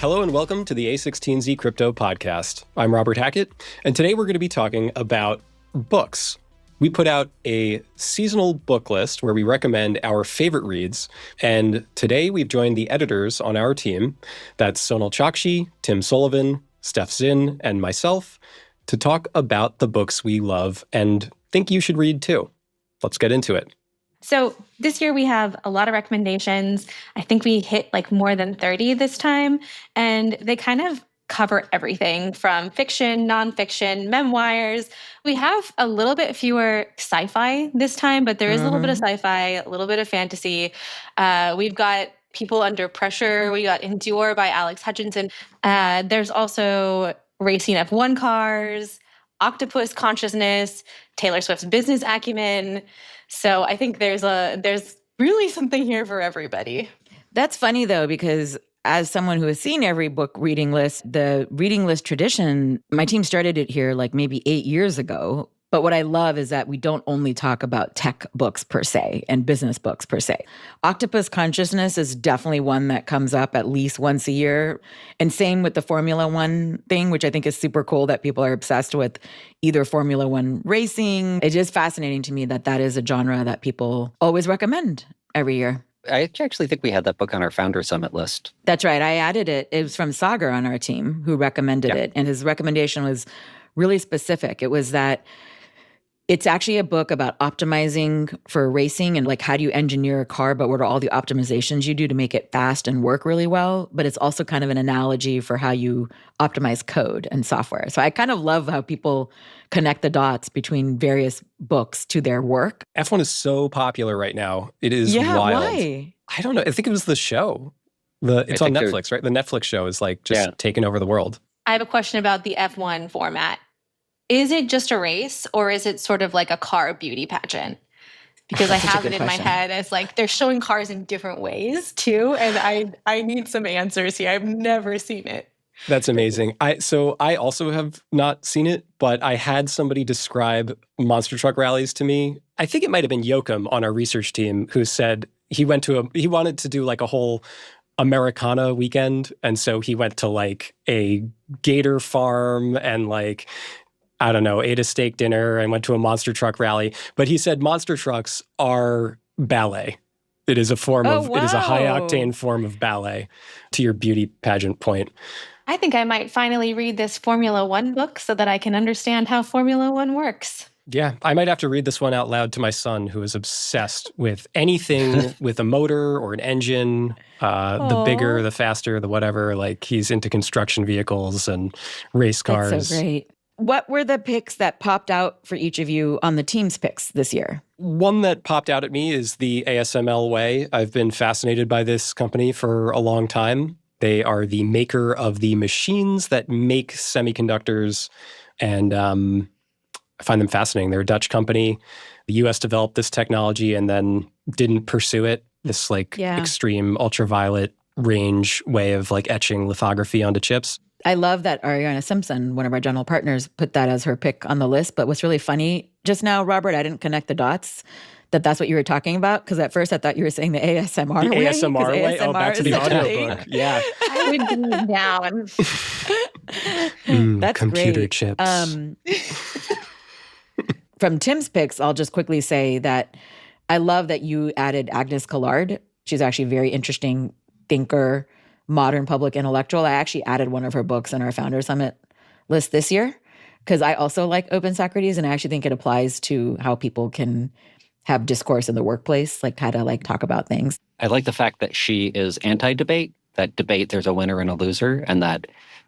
Hello and welcome to the A16Z Crypto Podcast. I'm Robert Hackett, and today we're going to be talking about books. We put out a seasonal book list where we recommend our favorite reads, and today we've joined the editors on our team, that's Sonal Chakshi, Tim Sullivan, Steph Zinn, and myself, to talk about the books we love and think you should read too. Let's get into it. So this year we have a lot of recommendations. I think we hit like more than 30 this time, and they kind of cover everything from fiction, nonfiction, memoirs. We have a little bit fewer sci-fi this time, but there is a little bit of sci-fi, a little bit of fantasy. We've got People Under Pressure. We got Endure by Alex Hutchinson. There's also Racing F1 Cars, Octopus Consciousness, Taylor Swift's Business Acumen. So I think there's really something here for everybody. That's funny, though, because as someone who has seen every book reading list, the reading list tradition, my team started it here like maybe 8 years ago. But what I love is that we don't only talk about tech books per se and business books per se. Octopus Consciousness is definitely one that comes up at least once a year. And same with the Formula One thing, which I think is super cool that people are obsessed with either Formula One racing. It is fascinating to me that that is a genre that people always recommend every year. I actually think we had that book on our Founder Summit list. That's right. I added it. It was from Sagar on our team who recommended it. And his recommendation was really specific. It was that it's actually a book about optimizing for racing and like how do you engineer a car, but what are all the optimizations you do to make it fast and work really well. But it's also kind of an analogy for how you optimize code and software. So I kind of love how people connect the dots between various books to their work. F1 is so popular right now. It is wild. Why? I don't know. I think it was the show. It's on Netflix, right? The Netflix show is like just taking over the world. I have a question about the F1 format. Is it just a race or is it sort of like a car beauty pageant? Because I have it in my head as like they're showing cars in different ways too. And I need some answers here. I've never seen it. That's amazing. So I also have not seen it, but I had somebody describe monster truck rallies to me. I think it might have been Yoakum on our research team who said he wanted to do like a whole Americana weekend. And so he went to like a gator farm and like, I don't know, ate a steak dinner and went to a monster truck rally. But he said monster trucks are ballet. It is a form it is a high octane form of ballet, to your beauty pageant point. I think I might finally read this Formula One book so that I can understand how Formula One works. Yeah, I might have to read this one out loud to my son, who is obsessed with anything with a motor or an engine, the bigger, the faster, the whatever. Like he's into construction vehicles and race cars. That's so great. What were the picks that popped out for each of you on the team's picks this year? One that popped out at me is the ASML Way. I've been fascinated by this company for a long time. They are the maker of the machines that make semiconductors, and I find them fascinating. They're a Dutch company. The U.S. developed this technology and then didn't pursue it, this extreme ultraviolet range way of like etching lithography onto chips. I love that Ariana Simpson, one of our general partners, put that as her pick on the list. But what's really funny, just now, Robert, I didn't connect the dots that's what you were talking about. Because at first I thought you were saying the ASMR way. ASMR way? ASMR back to the audiobook. Yeah. I would be down. That's computer great. Chips. From Tim's picks, I'll just quickly say that I love that you added Agnes Callard. She's actually a very interesting thinker, modern public intellectual. I actually added one of her books in our Founder Summit list this year because I also like Open Socrates, and I actually think it applies to how people can have discourse in the workplace, like how to like talk about things. I like the fact that she is anti-debate, that debate there's a winner and a loser, and that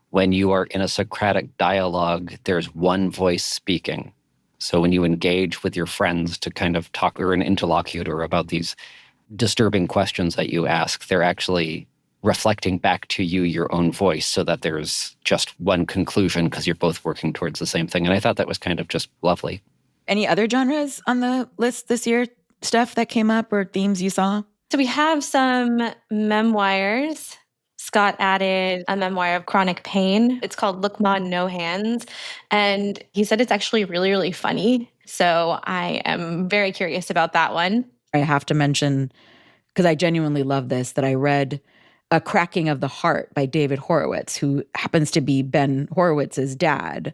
when you are in a Socratic dialogue, there's one voice speaking. So when you engage with your friends to kind of talk, or an interlocutor about these disturbing questions that you ask, they're actually reflecting back to you your own voice so that there's just one conclusion because you're both working towards the same thing. And I thought that was kind of just lovely. Any other genres on the list this year, Steph, that came up or themes you saw? So we have some memoirs. Scott added a memoir of chronic pain. It's called Look Ma No Hands. And he said it's actually really, really funny. So I am very curious about that one. I have to mention, because I genuinely love this, that I read A Cracking of the Heart by David Horowitz, who happens to be Ben Horowitz's dad.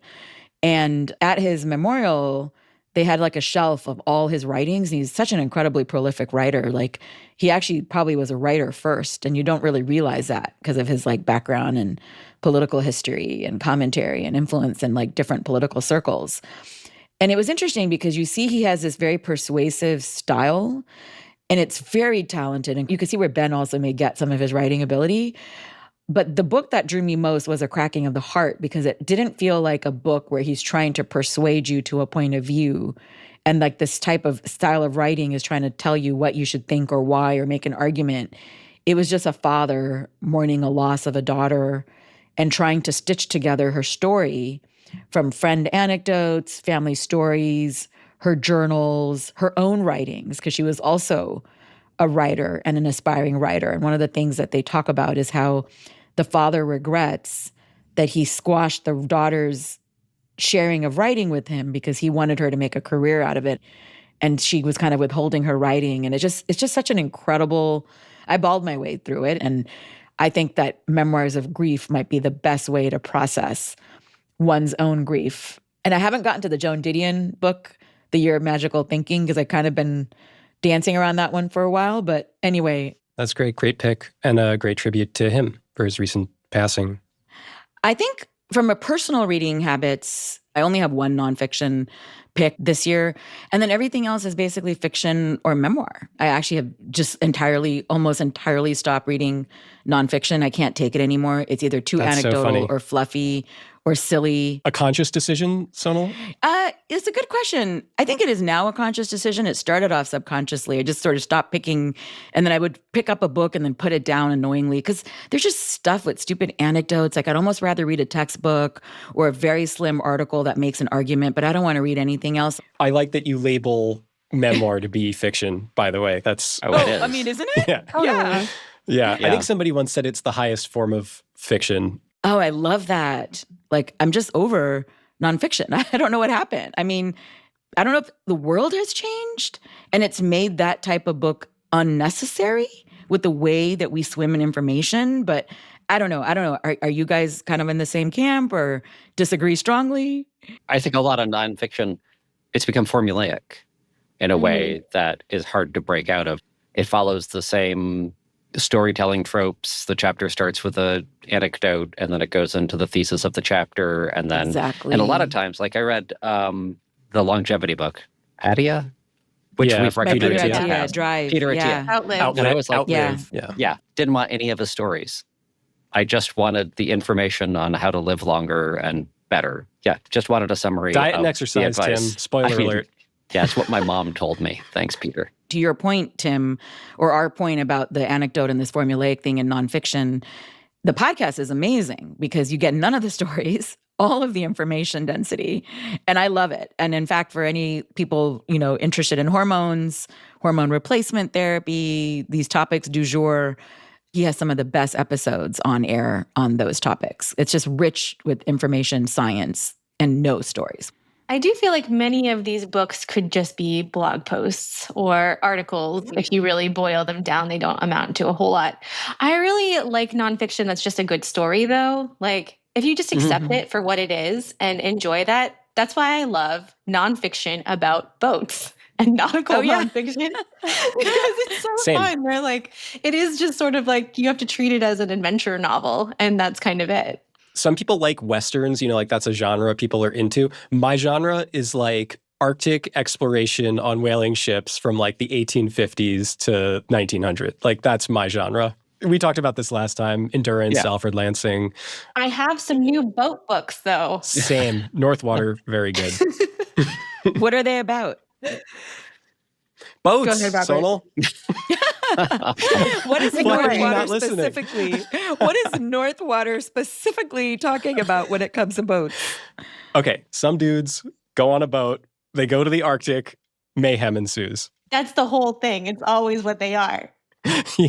And at his memorial, they had like a shelf of all his writings. And he's such an incredibly prolific writer. Like he actually probably was a writer first. And you don't really realize that because of his like background and political history and commentary and influence in like different political circles. And it was interesting because you see he has this very persuasive style and it's very talented. And you can see where Ben also may get some of his writing ability. But the book that drew me most was A Cracking of the Heart because it didn't feel like a book where he's trying to persuade you to a point of view. And like this type of style of writing is trying to tell you what you should think or why or make an argument. It was just a father mourning a loss of a daughter and trying to stitch together her story from friend anecdotes, family stories, her journals, her own writings, because she was also a writer and an aspiring writer. And one of the things that they talk about is how the father regrets that he squashed the daughter's sharing of writing with him because he wanted her to make a career out of it. And she was kind of withholding her writing. And it's just such an incredible, I bawled my way through it. And I think that memoirs of grief might be the best way to process one's own grief. And I haven't gotten to the Joan Didion book, The Year of Magical Thinking, because I've kind of been dancing around that one for a while. But anyway. That's great. Great pick and a great tribute to him for his recent passing. I think from a personal reading habits, I only have one nonfiction pick this year. And then everything else is basically fiction or memoir. I actually have just almost entirely stopped reading nonfiction. I can't take it anymore. It's either too That's anecdotal so funny. or fluffy or silly. A conscious decision, Sonal? It's a good question. I think it is now a conscious decision. It started off subconsciously. I just sort of stopped picking, and then I would pick up a book and then put it down annoyingly because there's just stuff with stupid anecdotes. Like I'd almost rather read a textbook or a very slim article that makes an argument, but I don't want to read anything else. I like that you label memoir to be fiction, by the way. That's Oh, it is. I mean, isn't it? yeah. Yeah. Yeah. Yeah. I think somebody once said it's the highest form of fiction. Oh, I love that. Like, I'm just over nonfiction. I don't know what happened. I mean, I don't know if the world has changed and it's made that type of book unnecessary with the way that we swim in information. But I don't know. Are you guys kind of in the same camp or disagree strongly? I think a lot of nonfiction, it's become formulaic in a way that is hard to break out of. It follows the same storytelling tropes. The chapter starts with an anecdote and then it goes into the thesis of the chapter. And then, Exactly. and a lot of times, like I read the longevity book, Adia, which Yeah, we've by recommended Peter in the Attia. past. Drive. Peter Attia. Yeah. Outlive. And I was like, Outlive. yeah, didn't want any of his stories. I just wanted the information on how to live longer and better. Yeah, just wanted a summary. Diet of and the exercise, Tim. advice. Spoiler I mean, alert. Yeah, it's what my mom told me. Thanks, Peter. To your point, Tim, or our point about the anecdote and this formulaic thing in nonfiction, the podcast is amazing because you get none of the stories, all of the information density, and I love it. And in fact, for any people, interested in hormones, hormone replacement therapy, these topics du jour, he has some of the best episodes on air on those topics. It's just rich with information, science, and no stories. I do feel like many of these books could just be blog posts or articles. If you really boil them down, they don't amount to a whole lot. I really like nonfiction that's just a good story, though. Like, if you just accept it for what it is and enjoy that, that's why I love nonfiction about boats and nautical nonfiction. Because it's so Same. fun. They're like, it is just sort of like you have to treat it as an adventure novel, and that's kind of it. Some people like Westerns, like that's a genre people are into. My genre is like Arctic exploration on whaling ships from like the 1850s to 1900. Like that's my genre. We talked about this last time. Endurance, Alfred Lansing. I have some new boat books, though. Same. Northwater, very good. What are they about? Boats, Go ahead, Robert. Sonal. What is Why are you not Northwater listening? specifically? What is Northwater specifically talking about when it comes to boats? Okay, some dudes go on a boat. They go to the Arctic. Mayhem ensues. That's the whole thing. It's always what they are.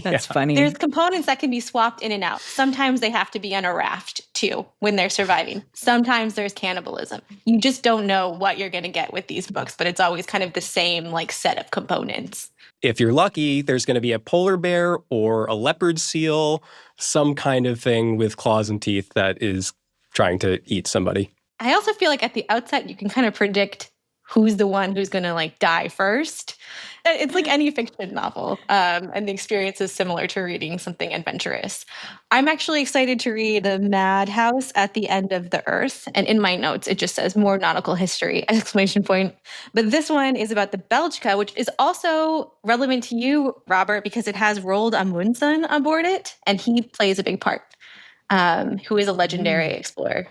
That's funny. There's components that can be swapped in and out. Sometimes they have to be on a raft, too, when they're surviving. Sometimes there's cannibalism. You just don't know what you're going to get with these books, but it's always kind of the same, like, set of components. if you're lucky, there's going to be a polar bear or a leopard seal, some kind of thing with claws and teeth that is trying to eat somebody. I also feel like at the outset, you can kind of predict who's the one who's going to like die first. It's like any fiction novel, and the experience is similar to reading something adventurous. I'm actually excited to read The Madhouse at the End of the Earth, and in my notes it just says more nautical history ! But this one is about the Belgica, which is also relevant to you, Robert, because it has Roald Amundsen aboard it, and he plays a big part. Who is a legendary explorer.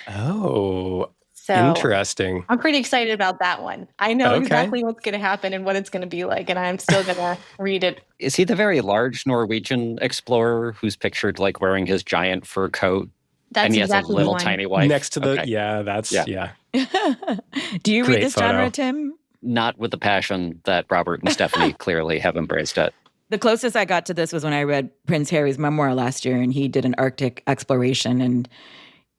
Oh, So interesting. I'm pretty excited about that one. I know Okay. exactly what's going to happen and what it's going to be like, and I'm still going to read it. Is he the very large Norwegian explorer who's pictured like wearing his giant fur coat? That's and he has exactly a little the one. tiny wife? Next to the, Okay. yeah. Do you Great read this photo. genre, Tim? Not with the passion that Robert and Stephanie clearly have embraced it. The closest I got to this was when I read Prince Harry's memoir last year, and he did an Arctic exploration. And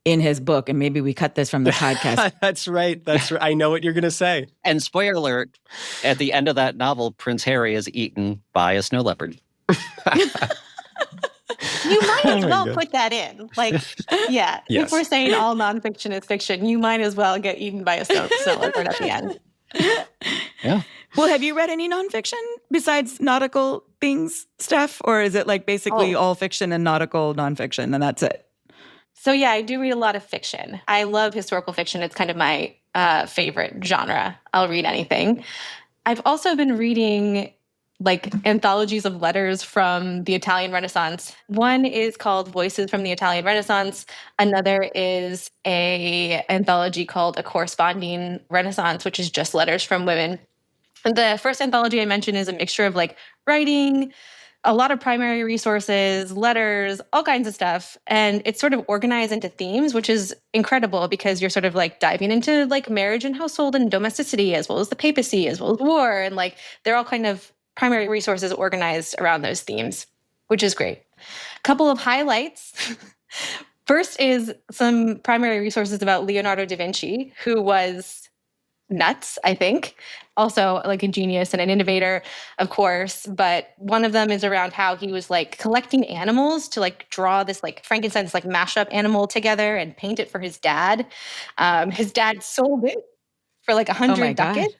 in his book, and maybe we cut this from the podcast. That's right. I know what you're going to say. And spoiler alert, at the end of that novel, Prince Harry is eaten by a snow leopard. You might as Oh my well God. put that in. Like, yeah, Yes. if we're saying all nonfiction is fiction, you might as well get eaten by a snow leopard at the end. Yeah. Well, have you read any nonfiction besides nautical things, Steph? Or is it like basically all fiction and nautical nonfiction, and that's it? So yeah, I do read a lot of fiction. I love historical fiction. It's kind of my favorite genre. I'll read anything. I've also been reading like anthologies of letters from the Italian Renaissance. One is called Voices from the Italian Renaissance. Another is a anthology called A Corresponding Renaissance, which is just letters from women. And the first anthology I mentioned is a mixture of like writing, a lot of primary resources, letters, all kinds of stuff. And it's sort of organized into themes, which is incredible because you're sort of like diving into like marriage and household and domesticity, as well as the papacy, as well as war. And like they're all kind of primary resources organized around those themes, which is great. A couple of highlights. First is some primary resources about Leonardo da Vinci, who was nuts, I think. Also like a genius and an innovator, of course. But one of them is around how he was like collecting animals to like draw this like Frankenstein's like mashup animal together and paint it for his dad. His dad sold it for like 100 ducats.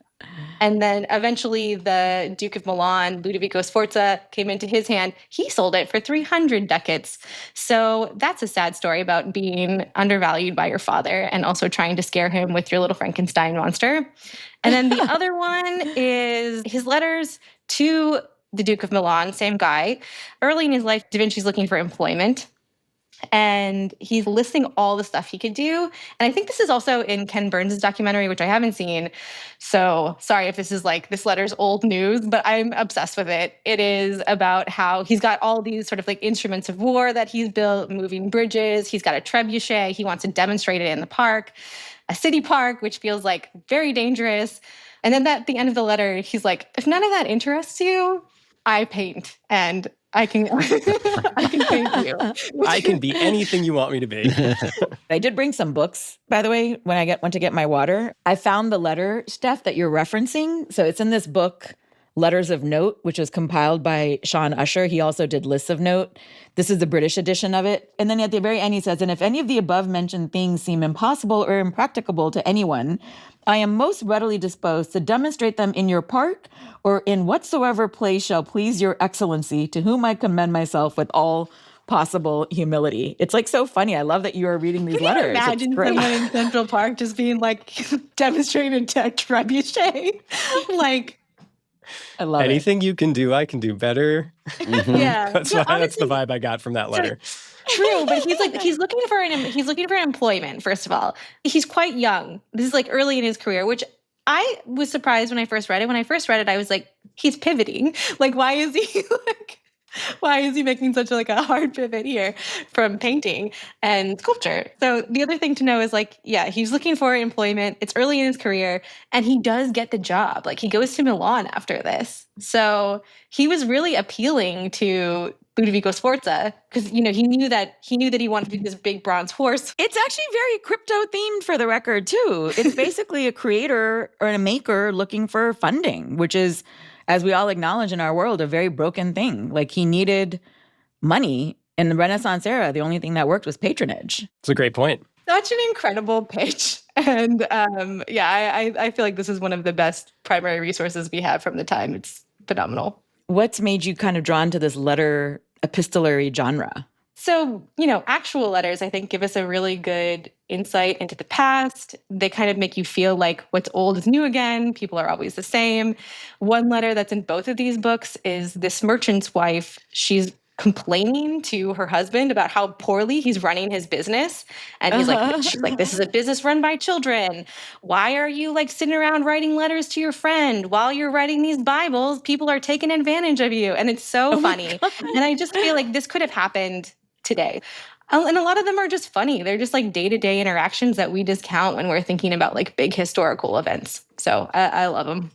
And then eventually the Duke of Milan, Ludovico Sforza, came into his hand. He sold it for 300 ducats. So that's a sad story about being undervalued by your father and also trying to scare him with your little Frankenstein monster. And then the other one is his letters to the Duke of Milan, same guy. Early in his life, Da Vinci's looking for employment. And he's listing all the stuff he could do. And I think this is also in Ken Burns' documentary, which I haven't seen. So sorry if this is like this letter's old news, but I'm obsessed with it. It is about how he's got all these sort of like instruments of war that he's built, moving bridges. He's got a trebuchet. He wants to demonstrate it in the park, a city park, which feels like very dangerous. And then at the end of the letter, he's like, if none of that interests you, I paint and I can I can paint you. I can be anything you want me to be. I did bring some books, by the way, when I went to get my water. I found the letter, Steph, that you're referencing. So it's in this book, Letters of Note, which was compiled by Sean Usher. He also did Lists of Note. This is the British edition of it. And then at the very end, he says, and if any of the above mentioned things seem impossible or impracticable to anyone, I am most readily disposed to demonstrate them in your park or in whatsoever place shall please your excellency, to whom I commend myself with all possible humility. It's like so funny. I love that you are reading these letters. Imagine someone in Central Park just being like demonstrating tech trebuchet. Like, I love Anything you can do, I can do better. yeah, That's the vibe I got from that letter. True, but he's looking for employment. First of all, he's quite young. This is like early in his career, which I was surprised when I first read it. When I first read it, I was like, he's pivoting. Like, why is he making such like a hard pivot here from painting and sculpture? So the other thing to know is like, yeah, he's looking for employment. It's early in his career and he does get the job. Like he goes to Milan after this. So he was really appealing to Ludovico Sforza because, you know, he knew that he wanted to be this big bronze horse. It's actually very crypto themed for the record too. It's basically a creator or a maker looking for funding, which is as we all acknowledge in our world, a very broken thing. Like he needed money. In the Renaissance era, the only thing that worked was patronage. It's a great point. Such an incredible pitch. And I feel like this is one of the best primary resources we have from the time. It's phenomenal. What's made you kind of drawn to this letter epistolary genre? So, actual letters, I think, give us a really good insight into the past. They kind of make you feel like what's old is new again. People are always the same. One letter that's in both of these books is this merchant's wife. She's complaining to her husband about how poorly he's running his business. And he's like, she's like, this is a business run by children. Why are you like sitting around writing letters to your friend while you're writing these Bibles? People are taking advantage of you. And it's so funny. And I just feel like this could have happened today. And a lot of them are just funny. They're just like day-to-day interactions that we discount when we're thinking about like big historical events. So I love them.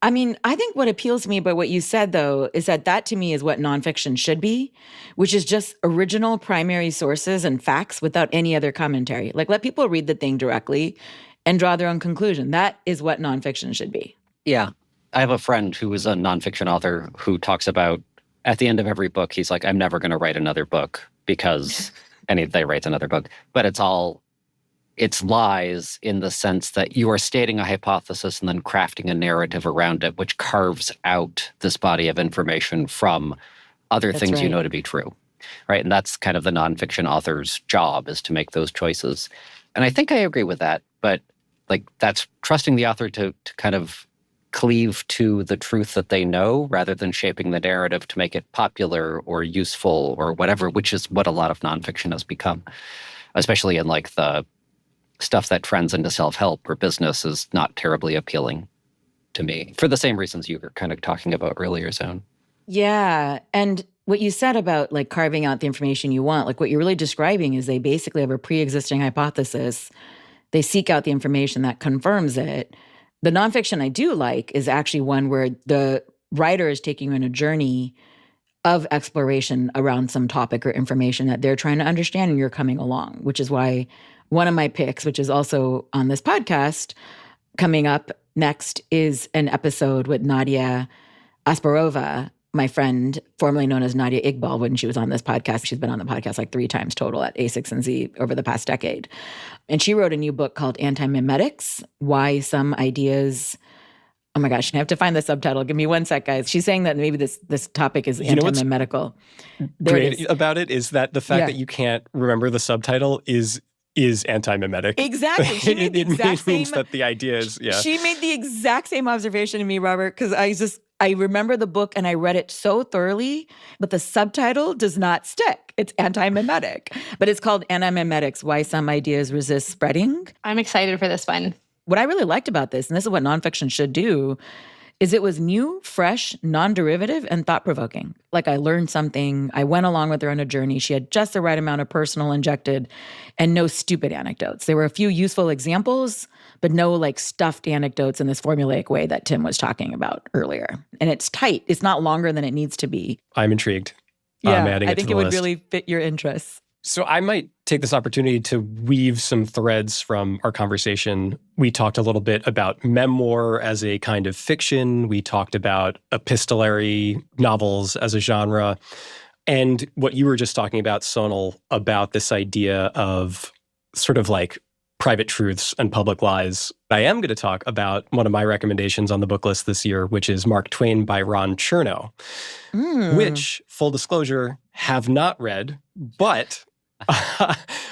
I mean, I think what appeals to me about what you said, though, is that to me is what nonfiction should be, which is just original primary sources and facts without any other commentary. Like, let people read the thing directly and draw their own conclusion. That is what nonfiction should be. Yeah. I have a friend who is a nonfiction author who talks about, at the end of every book, he's like, I'm never going to write another book because, and they write another book, but it's lies in the sense that you are stating a hypothesis and then crafting a narrative around it, which carves out this body of information from other things right. you know to be true, right? And that's kind of the nonfiction author's job, is to make those choices. And I think I agree with that, but like that's trusting the author to kind of cleave to the truth that they know rather than shaping the narrative to make it popular or useful or whatever, which is what a lot of nonfiction has become, especially in like the stuff that trends into self-help or business is not terribly appealing to me for the same reasons you were kind of talking about earlier, Zone. Yeah. And what you said about like carving out the information you want, like what you're really describing is they basically have a pre-existing hypothesis. They seek out the information that confirms it. The nonfiction I do like is actually one where the writer is taking you on a journey of exploration around some topic or information that they're trying to understand and you're coming along, which is why one of my picks, which is also on this podcast, coming up next is an episode with Nadia Asparova, my friend, formerly known as Nadia Iqbal, when she was on this podcast. She's been on the podcast like 3 times total at A6 and Z over the past decade. And she wrote a new book called Anti-Memetics, Why Some Ideas... Oh my gosh, I have to find the subtitle. Give me one sec, guys. She's saying that maybe this topic is anti-memetical. Great about it is that the fact that you can't remember the subtitle is anti-memetic. Exactly. She made the exact same, means that the idea is, She made the exact same observation to me, Robert, because I remember the book and I read it so thoroughly, but the subtitle does not stick. It's anti-memetic. But it's called Anti-Memetics, Why Some Ideas Resist Spreading. I'm excited for this one. What I really liked about this, and this is what nonfiction should do, is it was new, fresh, non-derivative, and thought-provoking. Like I learned something. I went along with her on a journey. She had just the right amount of personal injected and no stupid anecdotes. There were a few useful examples, but no like stuffed anecdotes in this formulaic way that Tim was talking about earlier. And it's tight. It's not longer than it needs to be. I'm intrigued. Yeah, I'm adding I it to think the it would list. really fit your interests. So I might take this opportunity to weave some threads from our conversation. We talked a little bit about memoir as a kind of fiction. We talked about epistolary novels as a genre. And what you were just talking about, Sonal, about this idea of sort of like private truths and public lies. I am going to talk about one of my recommendations on the book list this year, which is Mark Twain by Ron Chernow, which, full disclosure, have not read, but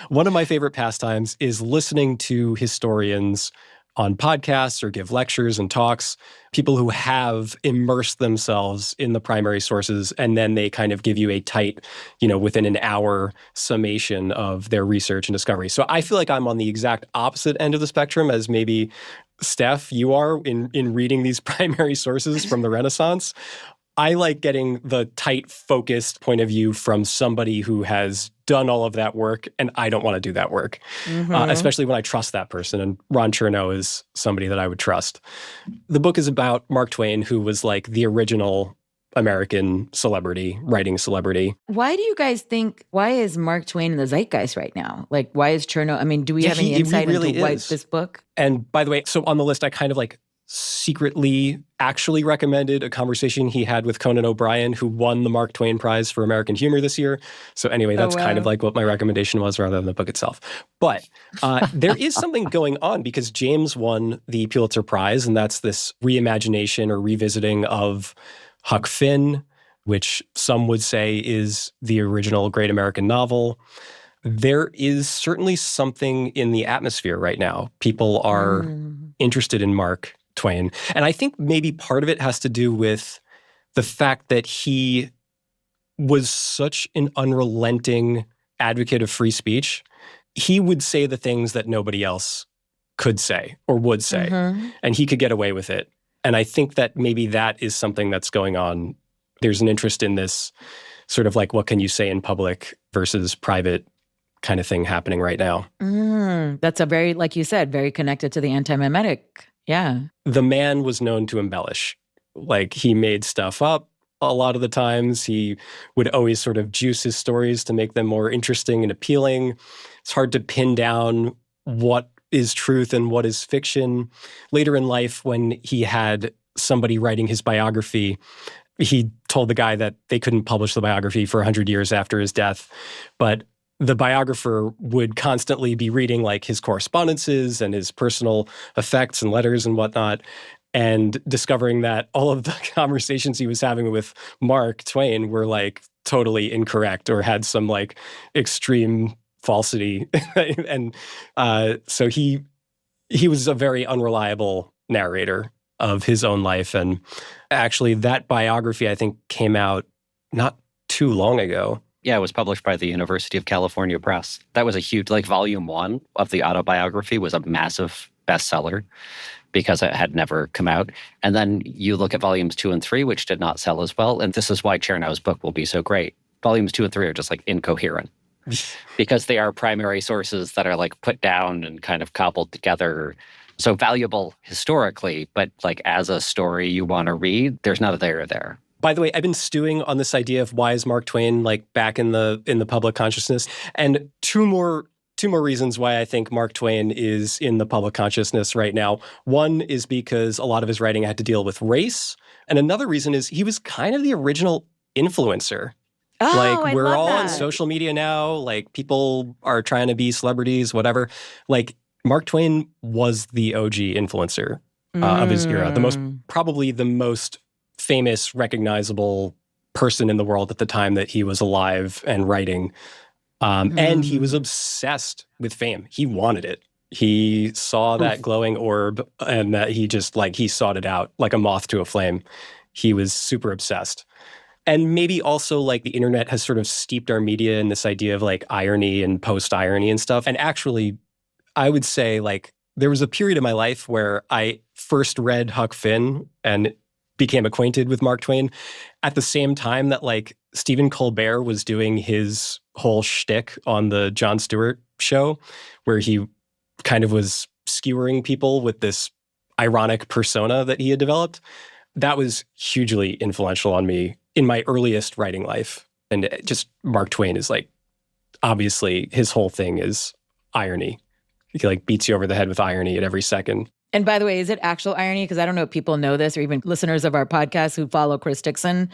one of my favorite pastimes is listening to historians on podcasts or give lectures and talks, people who have immersed themselves in the primary sources, and then they kind of give you a tight, within an hour summation of their research and discovery. So I feel like I'm on the exact opposite end of the spectrum as maybe Steph, you are in reading these primary sources from the Renaissance. I like getting the tight, focused point of view from somebody who has done all of that work, and I don't want to do that work, especially when I trust that person. And Ron Chernow is somebody that I would trust. The book is about Mark Twain, who was like the original American celebrity, writing celebrity. Why do you guys think, why is Mark Twain in the zeitgeist right now? Like, why is Chernow, I mean, do we have any insight really into why is. this book? And by the way, so on the list, I kind of like secretly actually recommended a conversation he had with Conan O'Brien, who won the Mark Twain Prize for American Humor this year. So anyway, that's kind of like what my recommendation was rather than the book itself. But there is something going on because James won the Pulitzer Prize, and that's this reimagination or revisiting of Huck Finn, which some would say is the original great American novel. There is certainly something in the atmosphere right now. People are interested in Mark Twain. And I think maybe part of it has to do with the fact that he was such an unrelenting advocate of free speech. He would say the things that nobody else could say or would say, and he could get away with it. And I think that maybe that is something that's going on. There's an interest in this sort of like, what can you say in public versus private kind of thing happening right now. That's a very, like you said, very connected to the anti-mimetic. Yeah. The man was known to embellish. Like, he made stuff up a lot of the times. He would always sort of juice his stories to make them more interesting and appealing. It's hard to pin down what is truth and what is fiction. Later in life, when he had somebody writing his biography, he told the guy that they couldn't publish the biography for 100 years after his death. But the biographer would constantly be reading like his correspondences and his personal effects and letters and whatnot, and discovering that all of the conversations he was having with Mark Twain were like totally incorrect or had some like extreme falsity. And so he was a very unreliable narrator of his own life. And actually that biography, I think, came out not too long ago. Yeah, it was published by the University of California Press. That was a huge, like volume 1 of the autobiography was a massive bestseller because it had never come out. And then you look at volumes 2 and 3, which did not sell as well. And this is why Chernow's book will be so great. Volumes 2 and 3 are just like incoherent because they are primary sources that are like put down and kind of cobbled together. So valuable historically, but like as a story you want to read, there's not a there. By the way, I've been stewing on this idea of why is Mark Twain like back in the public consciousness, and two more reasons why I think Mark Twain is in the public consciousness right now. One is because a lot of his writing had to deal with race, and another reason is he was kind of the original influencer. Oh, like, we're all that. on social media now. Like, people are trying to be celebrities, whatever. Like, Mark Twain was the OG influencer of his era, probably the most famous, recognizable person in the world at the time that he was alive and writing. And he was obsessed with fame. He wanted it. He saw that glowing orb and that he just like, he sought it out like a moth to a flame. He was super obsessed. And maybe also like the internet has sort of steeped our media in this idea of like irony and post-irony and stuff. And actually, I would say like there was a period in my life where I first read Huck Finn and became acquainted with Mark Twain at the same time that like Stephen Colbert was doing his whole shtick on the Jon Stewart show, where he kind of was skewering people with this ironic persona that he had developed. That was hugely influential on me in my earliest writing life. And just Mark Twain is like, obviously his whole thing is irony. He like beats you over the head with irony at every second. And by the way, is it actual irony? Because I don't know if people know this or even listeners of our podcast who follow Chris Dixon.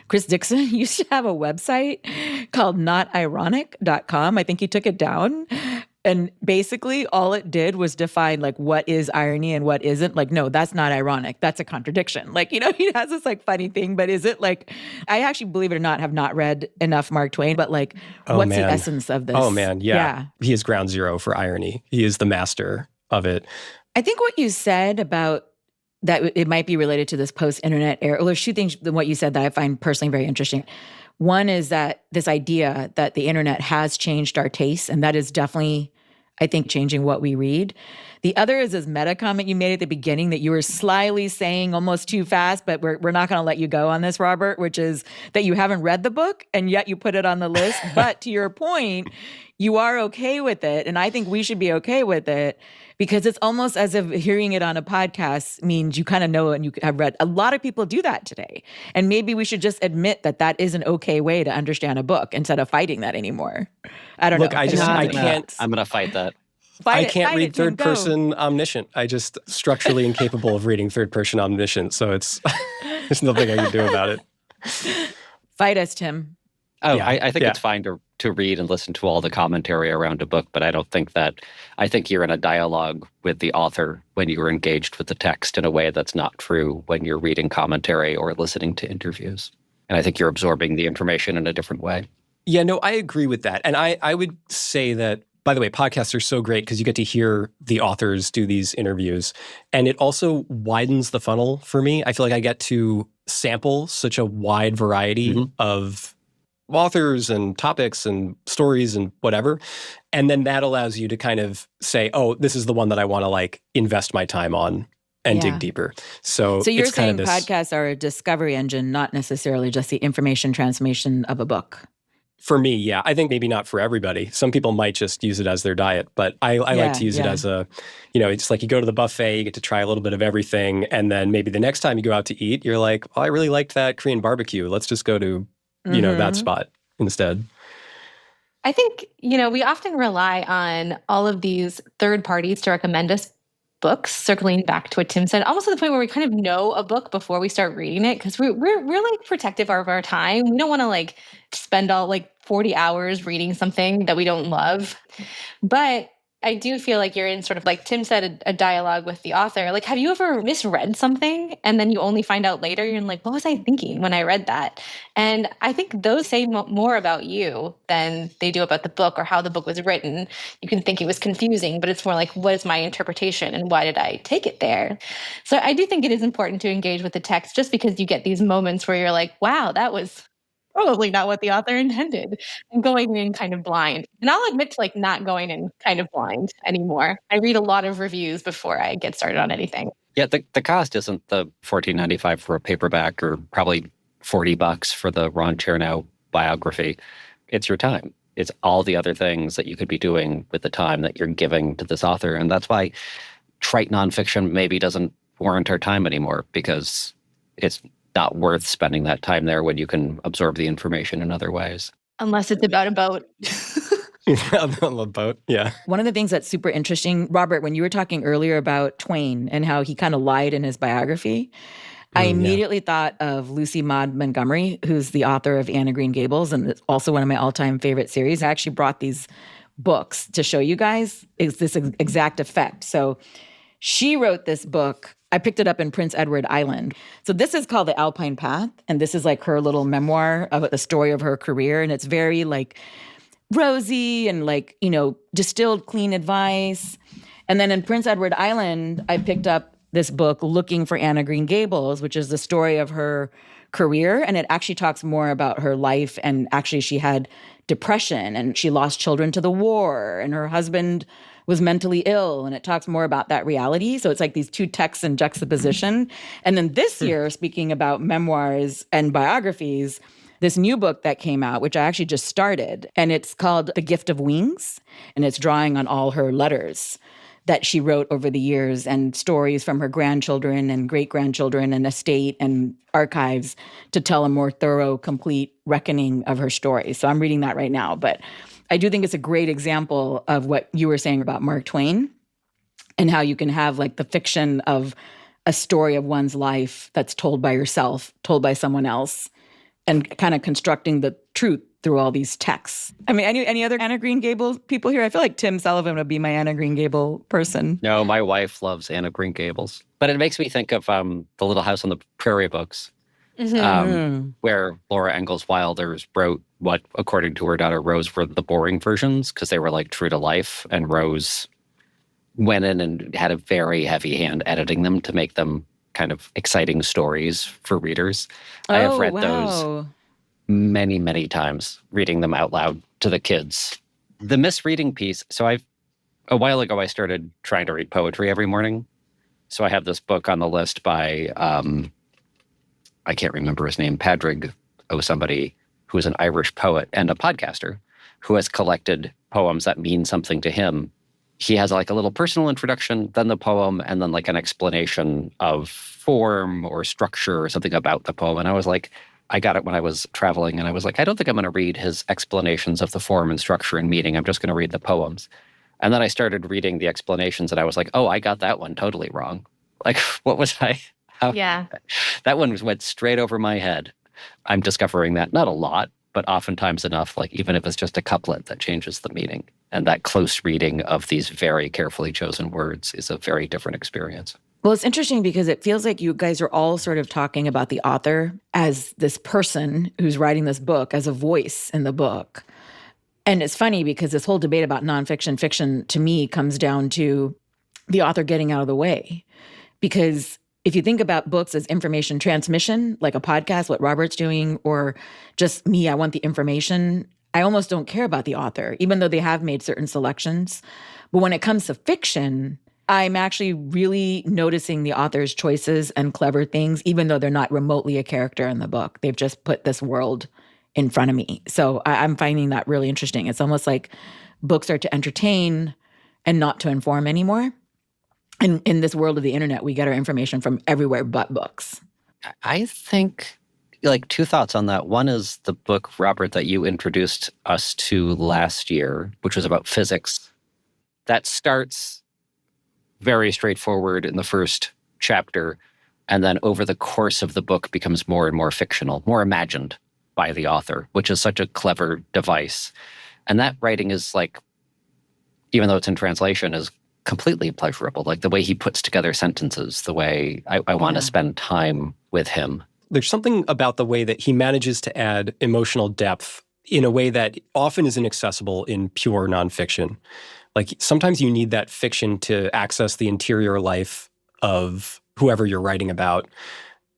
Chris Dixon used to have a website called notironic.com. I think he took it down. And basically all it did was define like what is irony and what isn't. Like, no, that's not ironic. That's a contradiction. Like, you know, he has this like funny thing, but is it like, I actually, believe it or not, have not read enough Mark Twain, but like, what's the essence of this? Oh man, yeah. He is ground zero for irony. He is the master of it. I think what you said about that it might be related to this post-internet era. Well, there's two things in what you said that I find personally very interesting. One is that this idea that the internet has changed our tastes, and that is definitely, I think, changing what we read. The other is this meta comment you made at the beginning that you were slyly saying almost too fast, but we're not going to let you go on this, Robert, which is that you haven't read the book and yet you put it on the list. But to your point, you are okay with it. And I think we should be okay with it because it's almost as if hearing it on a podcast means you kind of know and you have read. A lot of people do that today. And maybe we should just admit that that is an okay way to understand a book instead of fighting that anymore. I don't know. Look, I can't. I'm going to fight that. I can't fight read it, Tim, third person omniscient. I just structurally incapable of reading third person omniscient. So it's there's nothing I can do about it. Fight us, Tim. Oh, Yeah, I think yeah. it's fine to read and listen to all the commentary around a book, but I don't think that, I think you're in a dialogue with the author when you're engaged with the text in a way that's not true when you're reading commentary or listening to interviews. And I think you're absorbing the information in a different way. Yeah, no, I agree with that. And I would say that, by the way, podcasts are so great because you get to hear the authors do these interviews. And it also widens the funnel for me. I feel like I get to sample such a wide variety of authors and topics and stories and whatever. And then that allows you to kind of say, oh, this is the one that I want to like invest my time on and dig deeper. So you're it's kind saying of this, podcasts are a discovery engine, not necessarily just the information transmission of a book. for me, yeah. I think maybe not for everybody. Some people might just use it as their diet, but I like to use it as a, it's like you go to the buffet, you get to try a little bit of everything. And then maybe the next time you go out to eat, you're like, oh, I really liked that Korean barbecue. Let's just go to, that spot instead. I think, we often rely on all of these third parties to recommend us books, circling back to what Tim said, almost to the point where we kind of know a book before we start reading it, because we're like protective of our time. We don't want to like spend all like 40 hours reading something that we don't love. But I do feel like you're in sort of like Tim said, a dialogue with the author. Like, have you ever misread something and then you only find out later? You're like, what was I thinking when I read that? And I think those say more about you than they do about the book or how the book was written. You can think it was confusing, but it's more like, what is my interpretation and why did I take it there? So I do think it is important to engage with the text just because you get these moments where you're like, wow, that was probably not what the author intended, and going in kind of blind. And I'll admit to like not going in kind of blind anymore. I read a lot of reviews before I get started on anything. Yeah, the cost isn't the $14.95 for a paperback or probably $40 for the Ron Chernow biography. It's your time. It's all the other things that you could be doing with the time that you're giving to this author. And that's why trite nonfiction maybe doesn't warrant our time anymore, because it's not worth spending that time there when you can absorb the information in other ways. Unless it's about a boat. On the boat, yeah. One of the things that's super interesting, Robert, when you were talking earlier about Twain and how he kind of lied in his biography, I immediately thought of Lucy Maud Montgomery, who's the author of Anne of Green Gables, and it's also one of my all-time favorite series. I actually brought these books to show you guys is this exact effect. So she wrote this book. I picked it up in Prince Edward Island. So this is called The Alpine Path, and this is like her little memoir about the story of her career, and it's very like rosy and like, distilled clean advice. And then in Prince Edward Island, I picked up this book, Looking for Anne of Green Gables, which is the story of her career. And it actually talks more about her life. And actually, she had depression and she lost children to the war and her husband was mentally ill. And it talks more about that reality. So it's like these two texts in juxtaposition. And then this year, speaking about memoirs and biographies, this new book that came out, which I actually just started, and it's called The Gift of Wings. And it's drawing on all her letters that she wrote over the years and stories from her grandchildren and great-grandchildren and estate and archives to tell a more thorough, complete reckoning of her story. So I'm reading that right now. But I do think it's a great example of what you were saying about Mark Twain and how you can have like the fiction of a story of one's life that's told by yourself, told by someone else, and kind of constructing the truth through all these texts. I mean, any other Anna Green Gable people here? I feel like Tim Sullivan would be my Anna Green Gable person. No, my wife loves Anne of Green Gables. But it makes me think of the Little House on the Prairie books, where Laura Ingalls Wilder wrote what, according to her daughter Rose, were the boring versions because they were like true to life. And Rose went in and had a very heavy hand editing them to make them kind of exciting stories for readers. I have read those many, many times, reading them out loud to the kids. The misreading piece. So a while ago, I started trying to read poetry every morning. So I have this book on the list by, I can't remember his name, Padraig somebody who is an Irish poet and a podcaster who has collected poems that mean something to him. He has like a little personal introduction, then the poem, and then like an explanation of form or structure or something about the poem. And I was like, I got it when I was traveling, and I was like, I don't think I'm going to read his explanations of the form and structure and meaning. I'm just going to read the poems. And then I started reading the explanations and I was like, oh, I got that one totally wrong. Like, what was I? How, Yeah. that one went straight over my head. I'm discovering that, not a lot, but oftentimes enough, like even if it's just a couplet that changes the meaning. And that close reading of these very carefully chosen words is a very different experience. Well, it's interesting because it feels like you guys are all sort of talking about the author as this person who's writing this book, as a voice in the book. And it's funny because this whole debate about nonfiction, fiction, to me, comes down to the author getting out of the way. Because if you think about books as information transmission, like a podcast, what Robert's doing, or just me, I want the information, I almost don't care about the author, even though they have made certain selections. But when it comes to fiction, I'm actually really noticing the author's choices and clever things, even though they're not remotely a character in the book. They've just put this world in front of me. So I'm finding that really interesting. It's almost like books are to entertain and not to inform anymore. And in this world of the internet, we get our information from everywhere but books. I think, like, two thoughts on that. One is the book, Robert, that you introduced us to last year, which was about physics. That starts very straightforward in the first chapter, and then over the course of the book becomes more and more fictional, more imagined by the author, which is such a clever device. And that writing is like, even though it's in translation, is completely pleasurable. Like the way he puts together sentences, the way I want to spend time with him. There's something about the way that he manages to add emotional depth in a way that often is inaccessible in pure nonfiction. Like sometimes you need that fiction to access the interior life of whoever you're writing about.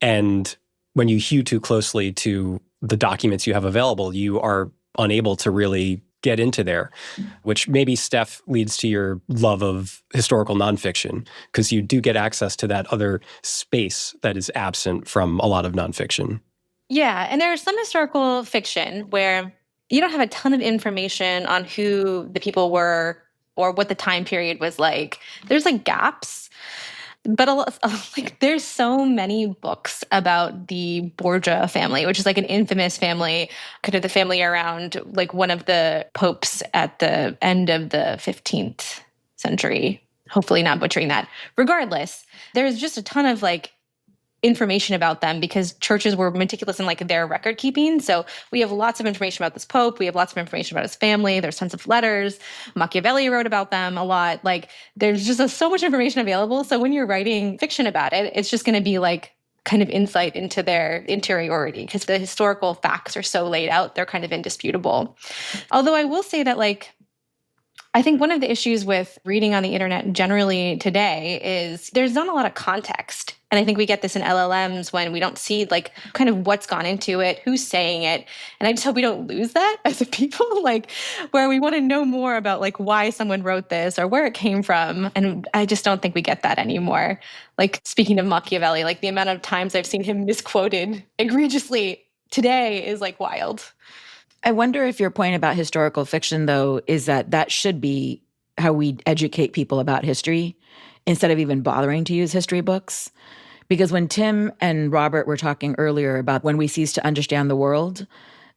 And when you hew too closely to the documents you have available, you are unable to really get into there, which maybe, Steph, leads to your love of historical nonfiction, because you do get access to that other space that is absent from a lot of nonfiction. Yeah, and there's some historical fiction where you don't have a ton of information on who the people were or what the time period was like. There's like gaps. But like, there's so many books about the Borgia family, which is like an infamous family, kind of the family around like one of the popes at the end of the 15th century. Hopefully not butchering that. Regardless, there's just a ton of like information about them because churches were meticulous in like their record keeping. So we have lots of information about this pope. We have lots of information about his family. There's tons of letters. Machiavelli wrote about them a lot. Like there's just so much information available. So when you're writing fiction about it, it's just going to be like kind of insight into their interiority because the historical facts are so laid out. They're kind of indisputable. Although I will say that like, I think one of the issues with reading on the internet generally today is there's not a lot of context. And I think we get this in LLMs when we don't see like kind of what's gone into it, who's saying it. And I just hope we don't lose that as a people, like where we want to know more about like why someone wrote this or where it came from. And I just don't think we get that anymore. Like speaking of Machiavelli, like the amount of times I've seen him misquoted egregiously today is like wild. I wonder if your point about historical fiction, though, is that should be how we educate people about history instead of even bothering to use history books. Because when Tim and Robert were talking earlier about when we cease to understand the world,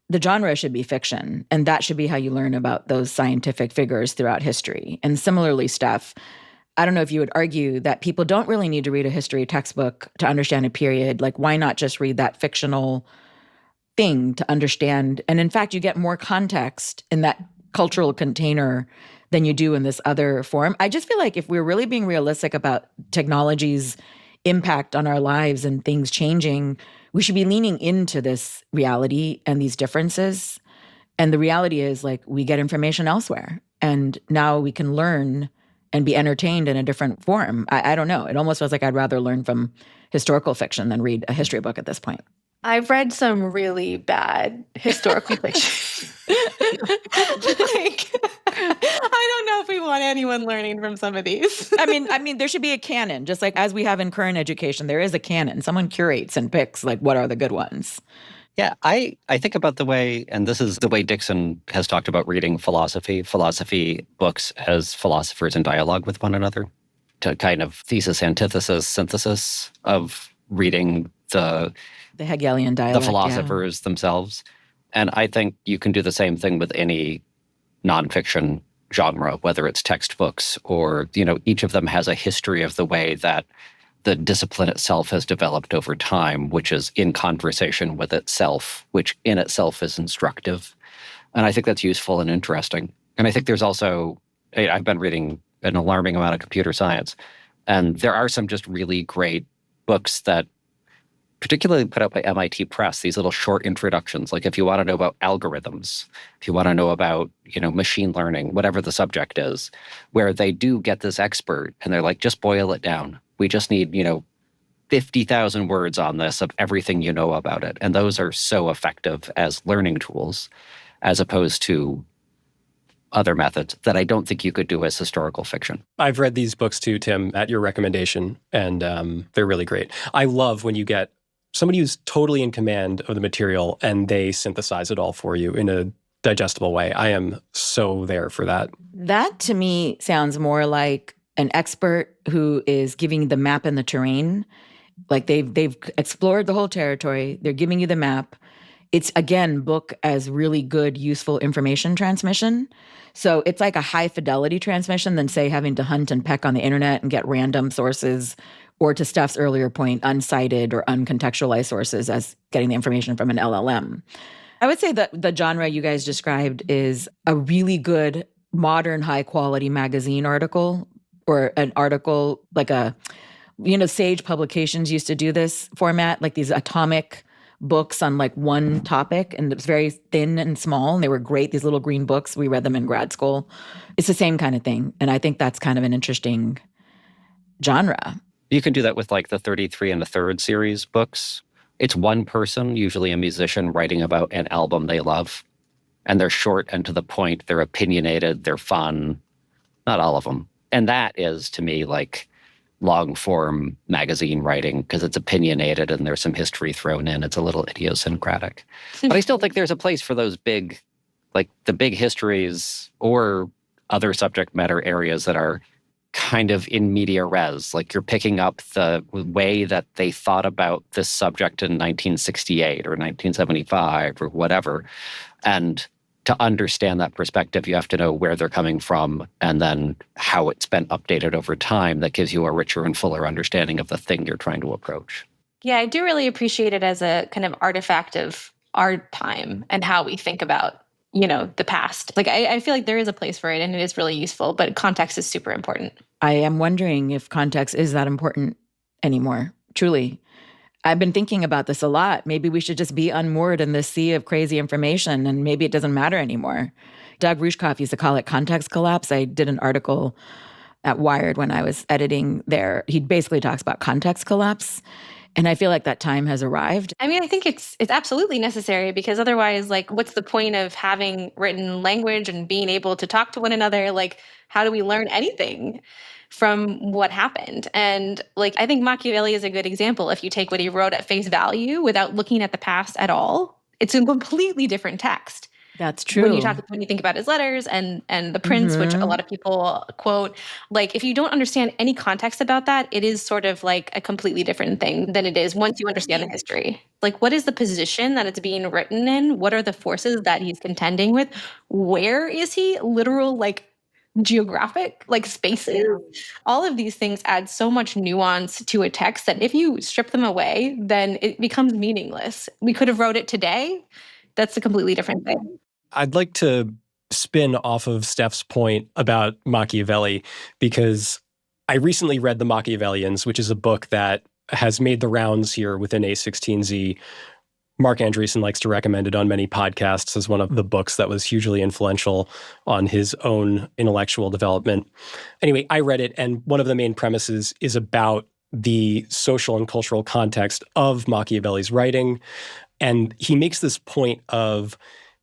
the genre should be fiction. And that should be how you learn about those scientific figures throughout history. And similarly, Steph, I don't know if you would argue that people don't really need to read a history textbook to understand a period. Like, why not just read that fictional thing to understand? And in fact, you get more context in that cultural container than you do in this other form. I just feel like if we're really being realistic about technology's impact on our lives and things changing, we should be leaning into this reality and these differences. And the reality is like we get information elsewhere. And now we can learn and be entertained in a different form. I don't know. It almost feels like I'd rather learn from historical fiction than read a history book at this point. I've read some really bad historical fiction. Like, I don't know if we want anyone learning from some of these. I mean, there should be a canon, just like as we have in current education. There is a canon. Someone curates and picks like what are the good ones. Yeah, I think about the way, and this is the way Dixon has talked about reading philosophy books as philosophers in dialogue with one another, to kind of thesis, antithesis, synthesis of reading the Hegelian dialect, the philosophers themselves. And I think you can do the same thing with any nonfiction genre, whether it's textbooks or, each of them has a history of the way that the discipline itself has developed over time, which is in conversation with itself, which in itself is instructive. And I think that's useful and interesting. And I think there's also, I've been reading an alarming amount of computer science, and there are some just really great books that particularly put out by MIT Press, these little short introductions. Like if you want to know about algorithms, if you want to know about, machine learning, whatever the subject is, where they do get this expert and they're like, just boil it down. We just need, 50,000 words on this of everything you know about it. And those are so effective as learning tools, as opposed to other methods that I don't think you could do as historical fiction. I've read these books too, Tim, at your recommendation, and they're really great. I love when you get somebody who's totally in command of the material and they synthesize it all for you in a digestible way. I am so there for that. That to me sounds more like an expert who is giving the map and the terrain. Like they've explored the whole territory. They're giving you the map. It's, again, book as really good, useful information transmission. So it's like a high fidelity transmission than, say, having to hunt and peck on the internet and get random sources, or to Steph's earlier point, uncited or uncontextualized sources as getting the information from an LLM. I would say that the genre you guys described is a really good modern high quality magazine article, or an article like Sage Publications used to do this format, like these atomic books on like one topic, and it was very thin and small, and they were great, these little green books. We read them in grad school. It's the same kind of thing, and I think that's kind of an interesting genre. You can do that with like the 33 and a Third series books. It's one person, usually a musician, writing about an album they love, and they're short and to the point. They're opinionated, they're fun. Not all of them. And that is, to me, like long form magazine writing, because it's opinionated and there's some history thrown in. It's a little idiosyncratic. But I still think there's a place for those big, like the big histories or other subject matter areas that are kind of in media res. Like you're picking up the way that they thought about this subject in 1968 or 1975 or whatever. And to understand that perspective, you have to know where they're coming from and then how it's been updated over time. That gives you a richer and fuller understanding of the thing you're trying to approach. Yeah, I do really appreciate it as a kind of artifact of our time and how we think about, the past. Like, I feel like there is a place for it and it is really useful, but context is super important. I am wondering if context is that important anymore, truly. I've been thinking about this a lot. Maybe we should just be unmoored in this sea of crazy information, and maybe it doesn't matter anymore. Doug Rushkoff used to call it context collapse. I did an article at Wired when I was editing there. He basically talks about context collapse. And I feel like that time has arrived. I mean, I think it's absolutely necessary, because otherwise, like, what's the point of having written language and being able to talk to one another? Like, how do we learn anything from what happened? And like, I think Machiavelli is a good example. If you take what he wrote at face value without looking at the past at all, it's a completely different text. That's true. When you think about his letters and the Prince, which a lot of people quote, like, if you don't understand any context about that, it is sort of like a completely different thing than it is once you understand the history. Like, what is the position that it's being written in? What are the forces that he's contending with? Where is he? Literal, like, geographic, like, spaces. All of these things add so much nuance to a text that if you strip them away, then it becomes meaningless. We could have wrote it today. That's a completely different thing. I'd like to spin off of Steph's point about Machiavelli, because I recently read The Machiavellians, which is a book that has made the rounds here within A16Z. Mark Andreessen likes to recommend it on many podcasts as one of the books that was hugely influential on his own intellectual development. Anyway, I read it, and one of the main premises is about the social and cultural context of Machiavelli's writing. And he makes this point of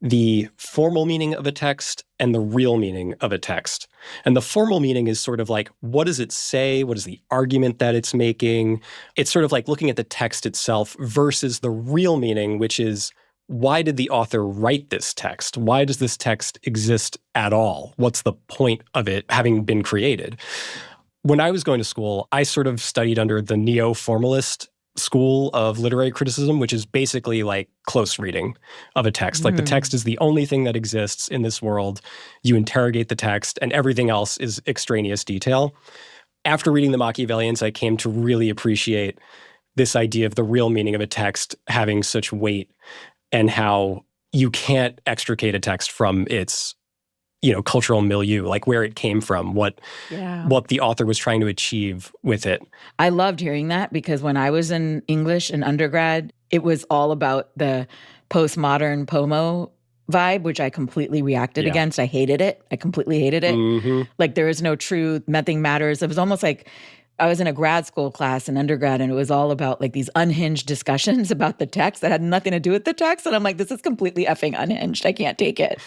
the formal meaning of a text and the real meaning of a text. And the formal meaning is sort of like, what does it say? What is the argument that it's making? It's sort of like looking at the text itself versus the real meaning, which is, why did the author write this text? Why does this text exist at all? What's the point of it having been created? When I was going to school, I sort of studied under the neo-formalist school of literary criticism, which is basically like close reading of a text. Like the text is the only thing that exists in this world. You interrogate the text, and everything else is extraneous detail. After reading the Machiavellians, I came to really appreciate this idea of the real meaning of a text having such weight, and how you can't extricate a text from its, cultural milieu, like where it came from, what the author was trying to achieve with it. I loved hearing that, because when I was in English in undergrad, it was all about the postmodern POMO vibe, which I completely reacted against. I hated it. I completely hated it. Mm-hmm. Like, there is no truth, nothing matters. It was almost like I was in a grad school class in undergrad, and it was all about like these unhinged discussions about the text that had nothing to do with the text. And I'm like, this is completely effing unhinged. I can't take it.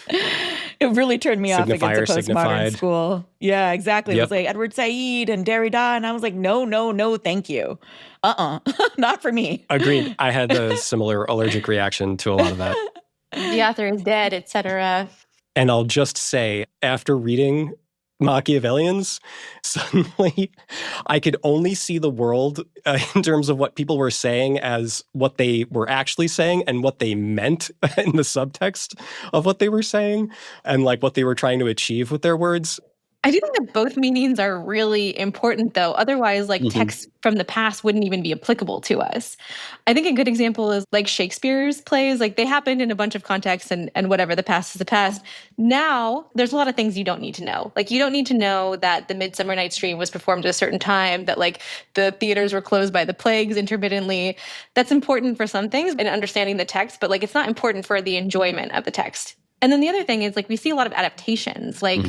It really turned me off against a postmodern signified. school. Yeah, exactly. Yep. It was like Edward Said and Derrida. And I was like, no, thank you. Not for me. Agreed. I had a similar allergic reaction to a lot of that. The author is dead, etc. And I'll just say, after reading Machiavellians, suddenly I could only see the world in terms of what people were saying as what they were actually saying and what they meant in the subtext of what they were saying, and like what they were trying to achieve with their words. I do think that both meanings are really important, though. Otherwise, like Mm-hmm. texts from the past wouldn't even be applicable to us. I think a good example is like Shakespeare's plays. Like they happened in a bunch of contexts, and whatever, the past is the past. Now, there's a lot of things you don't need to know. Like you don't need to know that the Midsummer Night's Dream was performed at a certain time, that like the theaters were closed by the plagues intermittently. That's important for some things in understanding the text, but like it's not important for the enjoyment of the text. And then the other thing is like we see a lot of adaptations, like,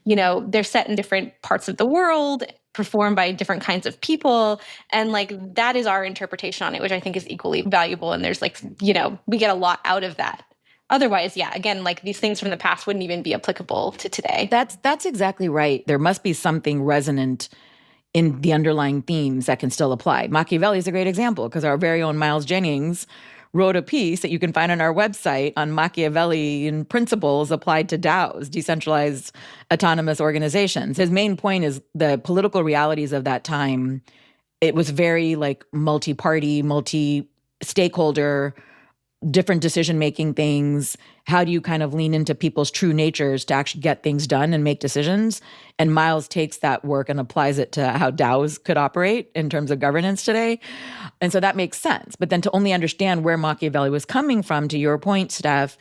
they're set in different parts of the world, performed by different kinds of people. And like that is our interpretation on it, which I think is equally valuable. And there's like, we get a lot out of that. Otherwise, yeah, again, like these things from the past wouldn't even be applicable to today. That's exactly right. There must be something resonant in the underlying themes that can still apply. Machiavelli is a great example, because our very own Miles Jennings wrote a piece that you can find on our website on Machiavellian principles applied to DAOs, decentralized autonomous organizations. His main point is the political realities of that time. It was very like multi-party, multi-stakeholder, different decision-making things. How do you kind of lean into people's true natures to actually get things done and make decisions? And Miles takes that work and applies it to how DAOs could operate in terms of governance today. And so that makes sense. But then to only understand where Machiavelli was coming from, to your point, Steph,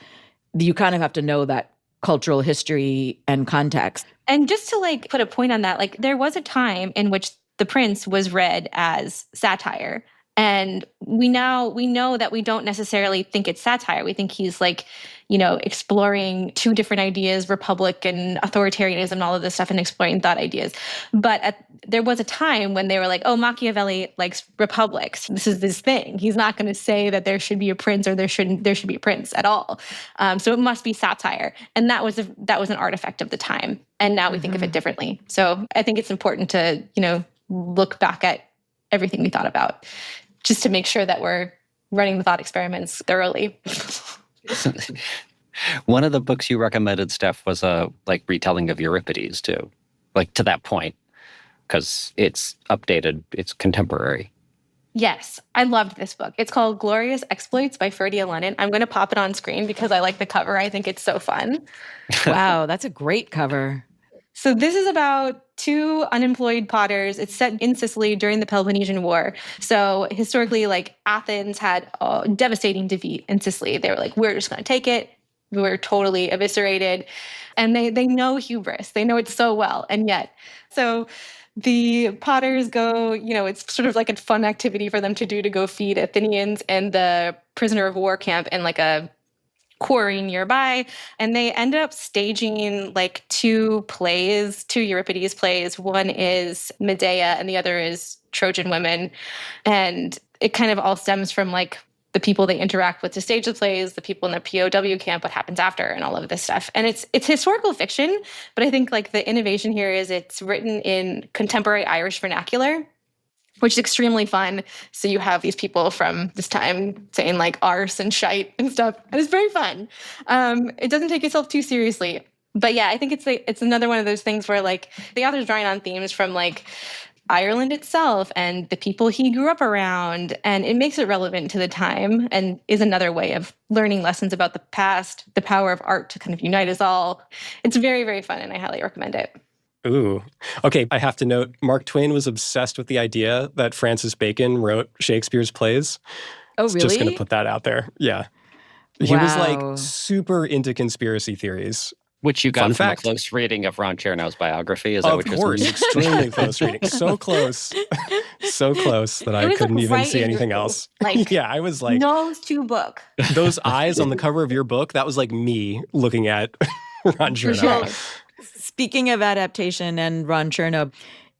you kind of have to know that cultural history and context. And just to like put a point on that, like there was a time in which The Prince was read as satire. And we know that we don't necessarily think it's satire. We think he's like, exploring two different ideas, republic and authoritarianism and all of this stuff, and exploring thought ideas. But there was a time when they were like, oh, Machiavelli likes republics. This is this thing. He's not going to say that there should be a prince or there should be a prince at all. So it must be satire. And that was an artifact of the time. And now we think of it differently. So I think it's important to, look back at everything we thought about, just to make sure that we're running the thought experiments thoroughly. One of the books you recommended, Steph, was a retelling of Euripides too, like to that point, because it's updated, it's contemporary. Yes, I loved this book. It's called Glorious Exploits by Ferdia Lennon. I'm going to pop it on screen because I like the cover. I think it's so fun. Wow, that's a great cover. So this is about two unemployed potters. It's set in Sicily during the Peloponnesian War. So historically, like Athens had a devastating defeat in Sicily. They were like, we're just going to take it. We were totally eviscerated. And they know hubris. They know it so well. And yet, so the potters go, it's sort of like a fun activity for them to do, to go feed Athenians and the prisoner of war camp in like a quarry nearby. And they end up staging like two Euripides plays. One is Medea and the other is Trojan Women. And it kind of all stems from like the people they interact with to stage the plays, the people in the POW camp, what happens after, and all of this stuff. And it's historical fiction, but I think like the innovation here is it's written in contemporary Irish vernacular, which is extremely fun. So you have these people from this time saying like arse and shite and stuff. And it's very fun. It doesn't take itself too seriously. But yeah, I think it's another one of those things where like the author's drawing on themes from like Ireland itself and the people he grew up around. And it makes it relevant to the time and is another way of learning lessons about the past, the power of art to kind of unite us all. It's very, very fun, and I highly recommend it. Ooh. Okay, I have to note, Mark Twain was obsessed with the idea that Francis Bacon wrote Shakespeare's plays. Oh, really? Just going to put that out there. Yeah. He was like super into conspiracy theories. Which you got Fun from fact. a close reading of Ron Chernow's biography. Is that Of what you're course, saying? extremely close reading. So close. So close that I couldn't even see anything else. Yeah, I was like, nose to book. Those eyes on the cover of your book, that was like me looking at Ron Chernow. Sure. Speaking of adaptation and Ron Chernow,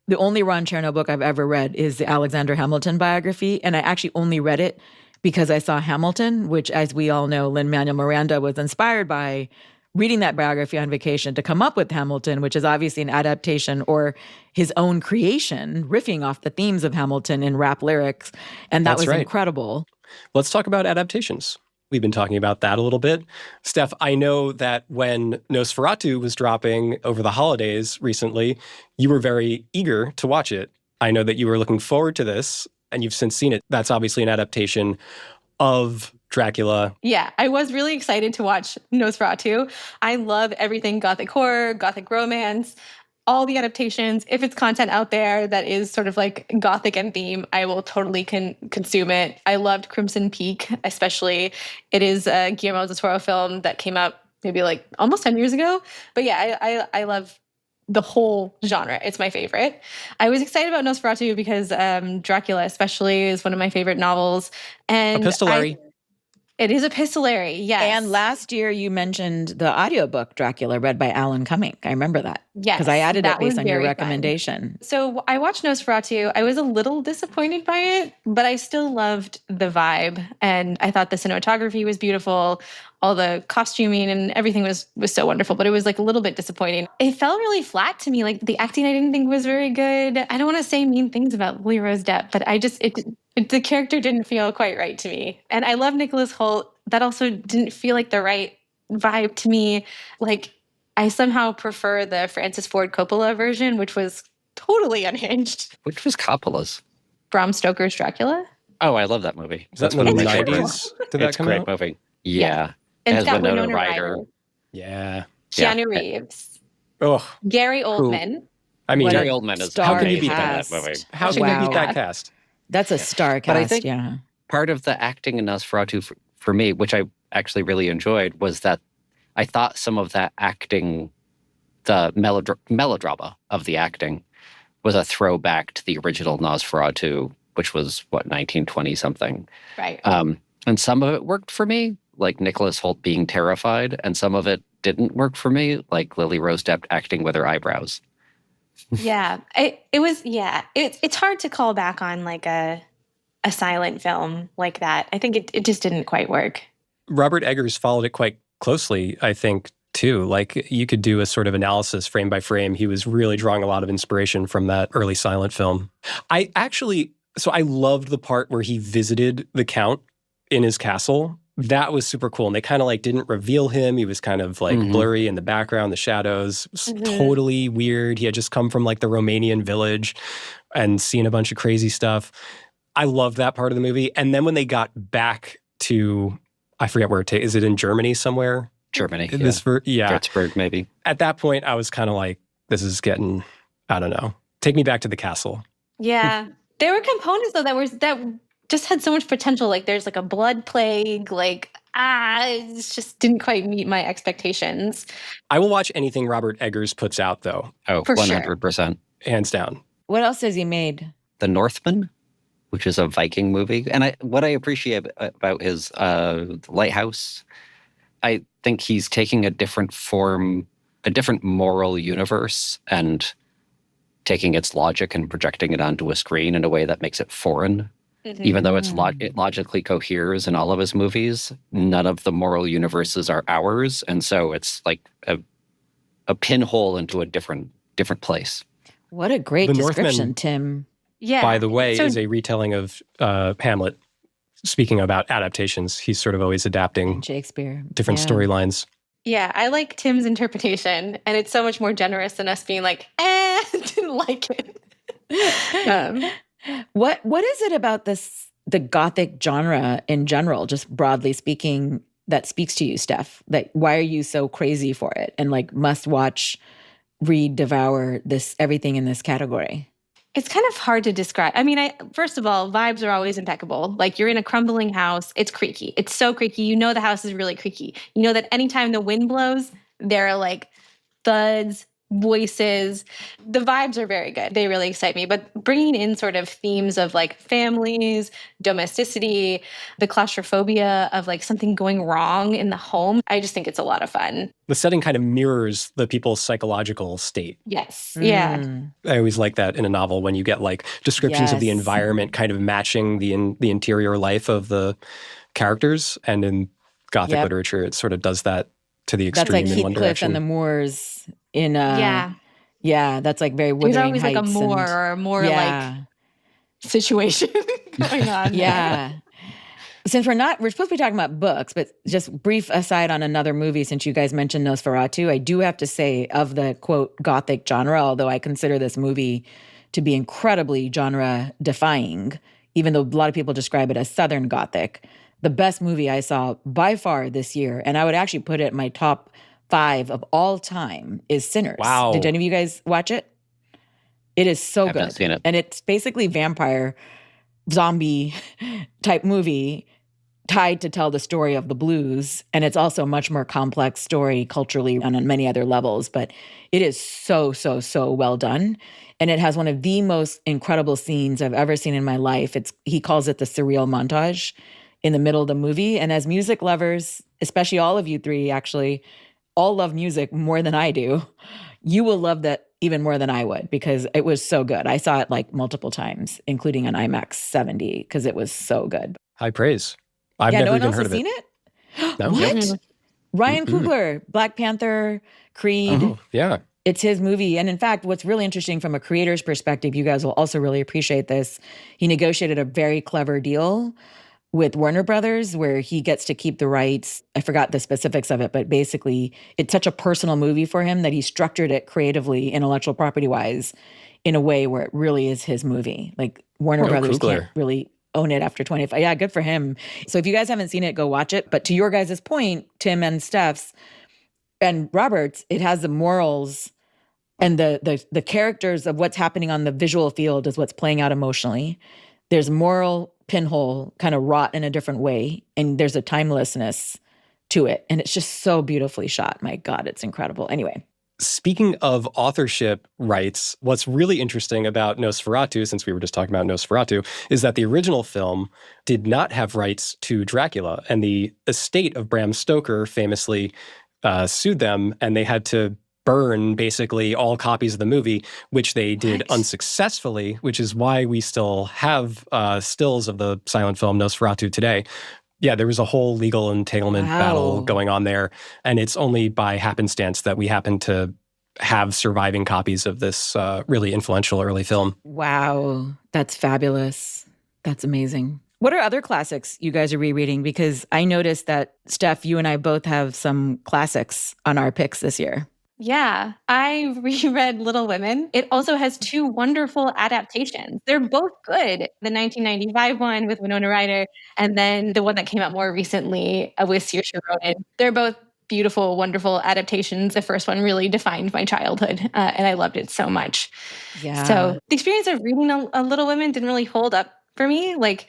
the only Ron Chernow book I've ever read is the Alexander Hamilton biography. And I actually only read it because I saw Hamilton, which, as we all know, Lin-Manuel Miranda was inspired by reading that biography on vacation to come up with Hamilton, which is obviously an adaptation or his own creation, riffing off the themes of Hamilton in rap lyrics. And that was incredible. Let's talk about adaptations. We've been talking about that a little bit. Steph, I know that when Nosferatu was dropping over the holidays recently, you were very eager to watch it. I know that you were looking forward to this, and you've since seen it. That's obviously an adaptation of Dracula. Yeah, I was really excited to watch Nosferatu. I love everything Gothic horror, Gothic romance, all the adaptations. If it's content out there that is sort of like Gothic in theme, I will totally consume it. I loved Crimson Peak, especially. It is a Guillermo del Toro film that came out maybe like almost 10 years ago. But yeah, I love the whole genre. It's my favorite. I was excited about Nosferatu because Dracula especially is one of my favorite novels. And epistolary. It is epistolary, yes. And last year you mentioned the audiobook Dracula read by Alan Cumming. I remember that. Yes. Because I added it based on your very recommendation. fun. So I watched Nosferatu. I was a little disappointed by it, but I still loved the vibe. And I thought the cinematography was beautiful. All the costuming and everything was so wonderful, but it was like a little bit disappointing. It felt really flat to me. Like the acting I didn't think was very good. I don't want to say mean things about Lily Rose Depp, but the character didn't feel quite right to me. And I love Nicholas Hoult. That also didn't feel like the right vibe to me. Like I somehow prefer the Francis Ford Coppola version, which was totally unhinged. Which was Coppola's? Bram Stoker's Dracula. Oh, I love that movie. That's one of the 90s. Did that it's come a great out? movie. Yeah. And it it's has got Winona Ryder. Yeah. Keanu Reeves. Oh, Gary Oldman. I mean, Gary Oldman is how can you amazing beat in that? that movie? How can you beat that cast? That's a star cast, But I think yeah. part of the acting in Nosferatu for me, which I actually really enjoyed, was that I thought some of that acting, the melodrama of the acting, was a throwback to the original Nosferatu, which was, 1920-something. Right. And some of it worked for me, like Nicholas Hoult being terrified, and some of it didn't work for me, like Lily Rose Depp acting with her eyebrows. Yeah. It's hard to call back on like a silent film like that. I think it just didn't quite work. Robert Eggers followed it quite closely, I think, too. Like you could do a sort of analysis frame by frame. He was really drawing a lot of inspiration from that early silent film. I loved the part where he visited the Count in his castle. That was super cool. And they kind of like didn't reveal him. He was kind of like blurry in the background, the shadows. It was totally weird. He had just come from like the Romanian village and seen a bunch of crazy stuff. I loved that part of the movie. And then when they got back to, I forget where is it in Germany somewhere? Germany. Würzburg, maybe. At that point, I was kind of like, this is getting, I don't know. Take me back to the castle. Yeah. There were components though that just had so much potential. Like there's like a blood plague, it just didn't quite meet my expectations. I will watch anything Robert Eggers puts out though. Oh, for 100%. Sure. Hands down. What else has he made? The Northman, which is a Viking movie. And what I appreciate about his Lighthouse, I think he's taking a different form, a different moral universe, and taking its logic and projecting it onto a screen in a way that makes it foreign. Mm-hmm. Even though it logically coheres in all of his movies, none of the moral universes are ours. And so it's like a pinhole into a different place. What a great description, Northman, Tim. Yeah. By the way, is a retelling of Hamlet. Speaking about adaptations, he's sort of always adapting Shakespeare, different storylines. Yeah, I like Tim's interpretation, and it's so much more generous than us being like, didn't like it. Um, What is it about the Gothic genre in general, just broadly speaking, that speaks to you, Steph? That why are you so crazy for it and like must watch, read, devour this everything in this category? It's kind of hard to describe. I mean, first of all, vibes are always impeccable. Like you're in a crumbling house, it's creaky. It's so creaky. You know the house is really creaky. You know that anytime the wind blows, there are like thuds, voices. The vibes are very good. They really excite me. But bringing in sort of themes of like families, domesticity, the claustrophobia of like something going wrong in the home, I just think it's a lot of fun. The setting kind of mirrors the people's psychological state. Yes. Yeah. I always like that in a novel when you get like descriptions of the Yes. environment kind of matching the interior life of the characters. And in Gothic Yep. literature, it sort of does that to the That's extreme like in one Heathcliff direction. and the Moors in Yeah. yeah, that's like very There's Wuthering always like a Heights more and or a more yeah. like situation going on. Yeah. Since we're supposed to be talking about books, but just brief aside on another movie, since you guys mentioned Nosferatu, I do have to say of the quote Gothic genre, although I consider this movie to be incredibly genre defying, even though a lot of people describe it as Southern Gothic, the best movie I saw by far this year, and I would actually put it in my top 5 of all time, is Sinners. Wow. Did any of you guys watch it? It is so I've good. not seen it. And it's basically vampire zombie type movie tied to tell the story of the blues. And it's also a much more complex story culturally and on many other levels. But it is so, so, so well done. And it has one of the most incredible scenes I've ever seen in my life. He calls it the surreal montage in the middle of the movie. And as music lovers, especially all of you three actually, all love music more than I do. You will love that even more than I would because it was so good. I saw it like multiple times, including an IMAX 70 because it was so good. High praise. I've Yeah, no never one even else heard has of seen it. it? No? What? Mhm. Ryan Mm-mm. Coogler, Black Panther, Creed. Oh, yeah. It's his movie. And in fact, what's really interesting from a creator's perspective, you guys will also really appreciate this. He negotiated a very clever deal with Warner Brothers where he gets to keep the rights. I forgot the specifics of it, but basically it's such a personal movie for him that he structured it creatively, intellectual property wise, in a way where it really is his movie. Like Warner Oh, Brothers can't Coogler. really own it after 25. Yeah, good for him. So if you guys haven't seen it, go watch it. But to your guys' point, Tim and Steph's and Robert's, it has the morals and the characters of what's happening on the visual field is what's playing out emotionally. There's moral pinhole kind of wrought in a different way, and there's a timelessness to it. And it's just so beautifully shot. My God, it's incredible. Anyway. Speaking of authorship rights, what's really interesting about Nosferatu, since we were just talking about Nosferatu, is that the original film did not have rights to Dracula. And the estate of Bram Stoker famously sued them, and they had to burn basically all copies of the movie, which they did What? unsuccessfully, which is why we still have stills of the silent film Nosferatu today. Yeah, there was a whole legal entanglement battle Wow. going on there. And it's only by happenstance that we happen to have surviving copies of this really influential early film. Wow. That's fabulous. That's amazing. What are other classics you guys are rereading? Because I noticed that, Steph, you and I both have some classics on our picks this year. Yeah, I reread Little Women. It also has 2 wonderful adaptations. They're both good. The 1995 one with Winona Ryder, and then the one that came out more recently with Saoirse Ronan. They're both beautiful, wonderful adaptations. The first one really defined my childhood, and I loved it so much. Yeah. So the experience of reading a Little Women didn't really hold up for me. Like,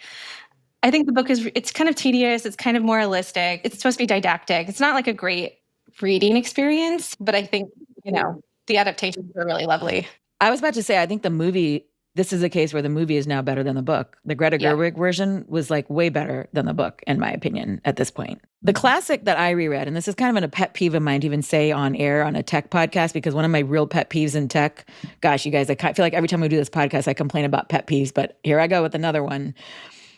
I think the book it's kind of tedious. It's kind of moralistic. It's supposed to be didactic. It's not like a great reading experience, but I think, the adaptations were really lovely. I was about to say, I think the movie, this is a case where the movie is now better than the book. The Greta Yeah. Gerwig version was like way better than the book, in my opinion, at this point. The classic that I reread, and this is kind of a pet peeve of mine to even say on air on a tech podcast, because one of my real pet peeves in tech, gosh, you guys, I feel like every time we do this podcast, I complain about pet peeves, but here I go with another one.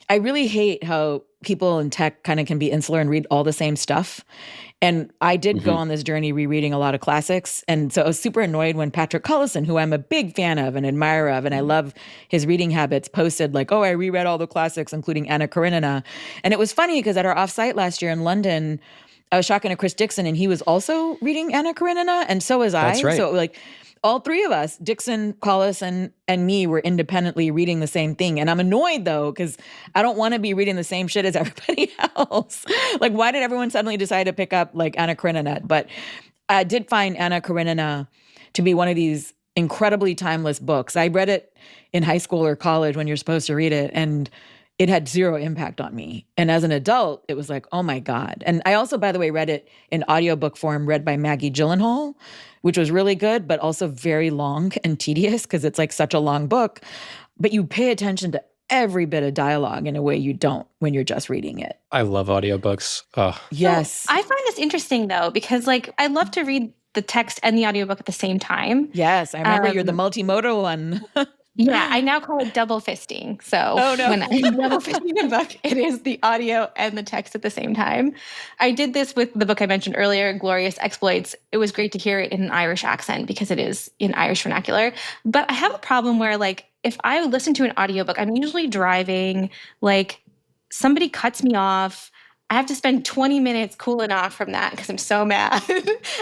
I really hate how people in tech kind of can be insular and read all the same stuff. And I did go on this journey rereading a lot of classics. And so I was super annoyed when Patrick Collison, who I'm a big fan of and admirer of, and I love his reading habits, posted like, oh, I reread all the classics, including Anna Karenina. And it was funny because at our offsite last year in London, I was talking to Chris Dixon and he was also reading Anna Karenina, and so was I. That's right. So like all three of us, Dixon, Collis, and me, were independently reading the same thing. And I'm annoyed though, because I don't want to be reading the same shit as everybody else. Like, why did everyone suddenly decide to pick up like Anna Karenina? But I did find Anna Karenina to be one of these incredibly timeless books. I read it in high school or college when you're supposed to read it, and it had zero impact on me. And as an adult, it was like, oh my God. And I also, by the way, read it in audiobook form, read by Maggie Gyllenhaal, which was really good, but also very long and tedious because it's like such a long book. But you pay attention to every bit of dialogue in a way you don't when you're just reading it. I love audiobooks. Oh. Yes. So I find this interesting though, because like I love to read the text and the audiobook at the same time. Yes. I remember you're the multimodal one. Yeah, I now call it double fisting. So when I'm double fisting a book, it is the audio and the text at the same time. I did this with the book I mentioned earlier, Glorious Exploits. It was great to hear it in an Irish accent because it is in Irish vernacular. But I have a problem where like if I listen to an audiobook, I'm usually driving, like somebody cuts me off. I have to spend 20 minutes cooling off from that because I'm so mad.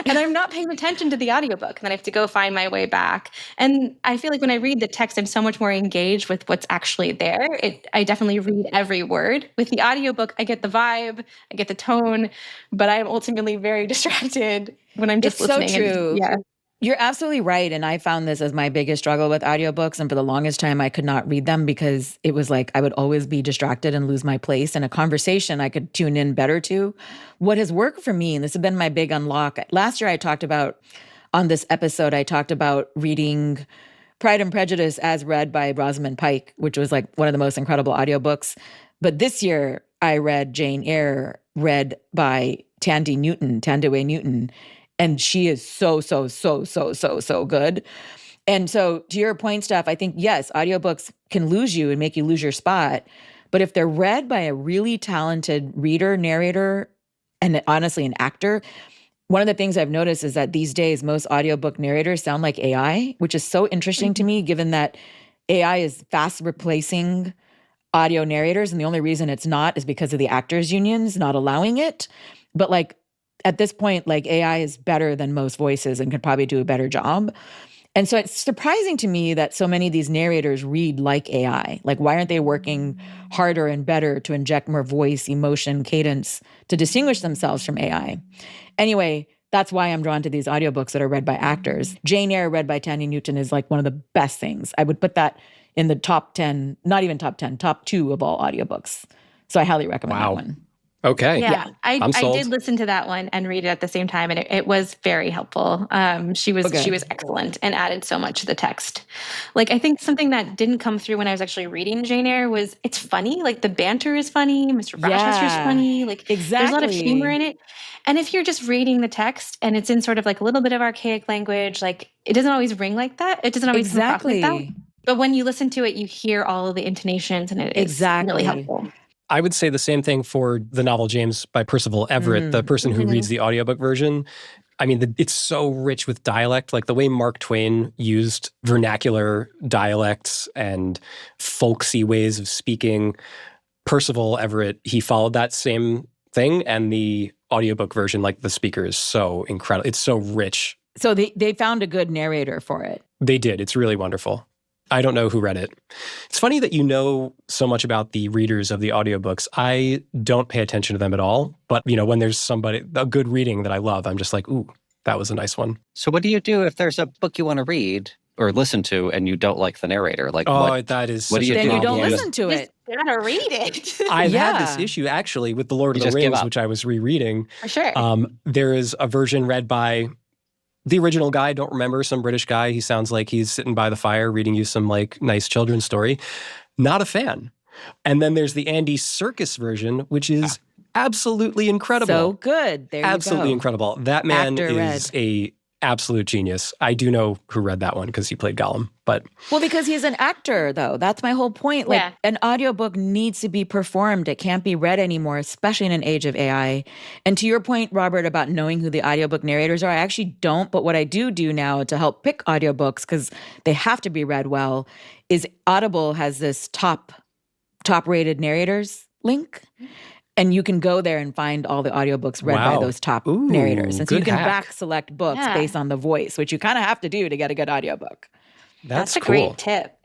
And I'm not paying attention to the audiobook. And then I have to go find my way back. And I feel like when I read the text, I'm so much more engaged with what's actually there. I definitely read every word. With the audiobook, I get the vibe, I get the tone, but I'm ultimately very distracted when I'm just listening. So true. Yeah. You're absolutely right. And I found this as my biggest struggle with audiobooks. And for the longest time, I could not read them because it was like I would always be distracted and lose my place. In a conversation, I could tune in better to. What has worked for me, and this has been my big unlock. Last year, on this episode, I talked about reading Pride and Prejudice as read by Rosamund Pike, which was like one of the most incredible audiobooks. But this year, I read Jane Eyre, read by Thandiwe Newton. And she is so good. And so to your point, Steph, I think, yes, audiobooks can lose you and make you lose your spot. But if they're read by a really talented reader, narrator, and honestly an actor, one of the things I've noticed is that these days, most audiobook narrators sound like AI, which is so interesting to me, given that AI is fast replacing audio narrators. And the only reason it's not is because of the actors unions not allowing it. But like, at this point, like AI is better than most voices and could probably do a better job. And so it's surprising to me that so many of these narrators read like AI. Like, why aren't they working harder and better to inject more voice, emotion, cadence to distinguish themselves from AI? Anyway, that's why I'm drawn to these audiobooks that are read by actors. Jane Eyre read by Tanya Newton is like one of the best things. I would put that in the top 10, not even top 10, top 2 of all audiobooks. So I highly recommend that one. Okay. Yeah, I sold. did listen to that one and read it at the same time, and it was very helpful. She was excellent and added so much to the text. Like I think something that didn't come through when I was actually reading Jane Eyre was it's funny. Like the banter is funny. Mr. Rochester's funny. Like there's a lot of humor in it. And if you're just reading the text and it's in sort of like a little bit of archaic language, like it doesn't always ring like that. It doesn't always come across like that. But when you listen to it, you hear all of the intonations, and it is really helpful. I would say the same thing for the novel James by Percival Everett, the person who reads the audiobook version. I mean, it's so rich with dialect, like the way Mark Twain used vernacular dialects and folksy ways of speaking. Percival Everett, he followed that same thing, and the audiobook version, like the speaker is so incredible. It's so rich. So they found a good narrator for it. They did. It's really wonderful. I don't know who read it. It's funny that you know so much about the readers of the audiobooks. I don't pay attention to them at all. But, you know, when there's a good reading that I love, I'm just like, ooh, that was a nice one. So what do you do if there's a book you want to read or listen to and you don't like the narrator? Like, that is what do you then do? you don't listen to it. You gotta read it. I've had this issue actually with The Lord of the Rings, which I was rereading. For sure. There is a version read by the original guy, I don't remember, some British guy. He sounds like he's sitting by the fire reading you some like nice children's story. Not a fan. And then there's the Andy Serkis version, which is absolutely incredible. So good. There you go. Absolutely incredible. That man is a absolute genius. I do know who read that one because he played Gollum. But well, because he's an actor, though. That's my whole point. Like an audiobook needs to be performed. It can't be read anymore, especially in an age of AI. And to your point, Robert, about knowing who the audiobook narrators are, I actually don't. But what I do now to help pick audiobooks, because they have to be read well, is Audible has this top rated narrators link. And you can go there and find all the audiobooks read by Wow. those top Ooh, narrators. And so you good can hack. back select books based on the voice, which you kind of have to do to get a good audiobook. That's a cool. great tip.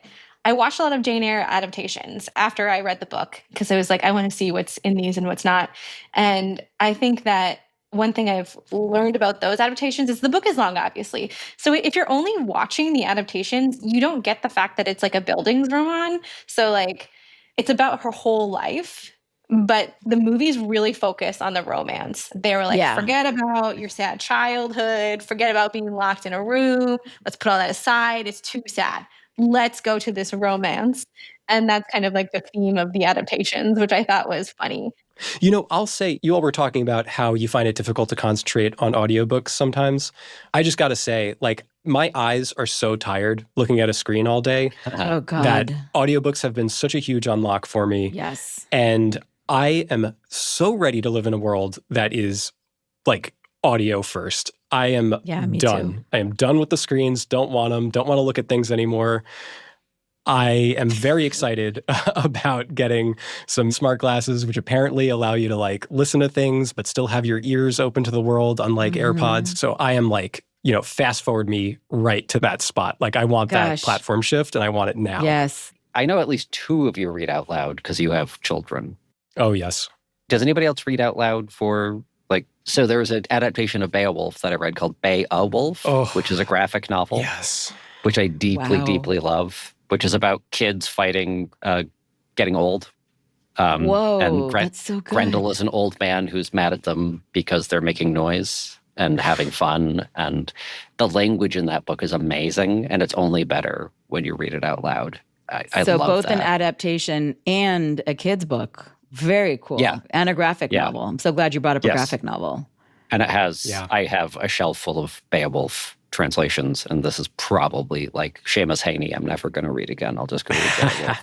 I watched a lot of Jane Eyre adaptations after I read the book because I was like, I want to see what's in these and what's not. And I think that one thing I've learned about those adaptations is the book is long, obviously. So if you're only watching the adaptations, you don't get the fact that it's like a buildings roman. So like it's about her whole life. But the movies really focus on the romance. They were like, forget about your sad childhood, forget about being locked in a room. Let's put all that aside. It's too sad. Let's go to this romance. And that's kind of like the theme of the adaptations, which I thought was funny. You know, I'll say, you all were talking about how you find it difficult to concentrate on audiobooks sometimes. I just got to say, like, my eyes are so tired looking at a screen all day Oh, God. that audiobooks have been such a huge unlock for me. Yes. And I am so ready to live in a world that is like audio first. I am me done. too. I am done with the screens. Don't want them. Don't want to look at things anymore. I am very excited about getting some smart glasses, which apparently allow you to like listen to things, but still have your ears open to the world, unlike AirPods. So I am like, you know, fast forward me right to that spot. Like I want that platform shift and I want it now. Yes. I know at least two of you read out loud because you have children. Oh, yes. Does anybody else read out loud for like, so there was an adaptation of Beowulf that I read called Beowulf, which is a graphic novel. Yes. Which I deeply, deeply love, which is about kids fighting, getting old. Whoa, and that's so good. Grendel is an old man who's mad at them because they're making noise and having fun. And the language in that book is amazing, and it's only better when you read it out loud. I so love both that. An adaptation and a kid's book. Very cool. Yeah. And a graphic novel. I'm so glad you brought up a graphic novel. And it has, I have a shelf full of Beowulf translations, and this is probably like Seamus Heaney. I'm never going to read again. I'll just go read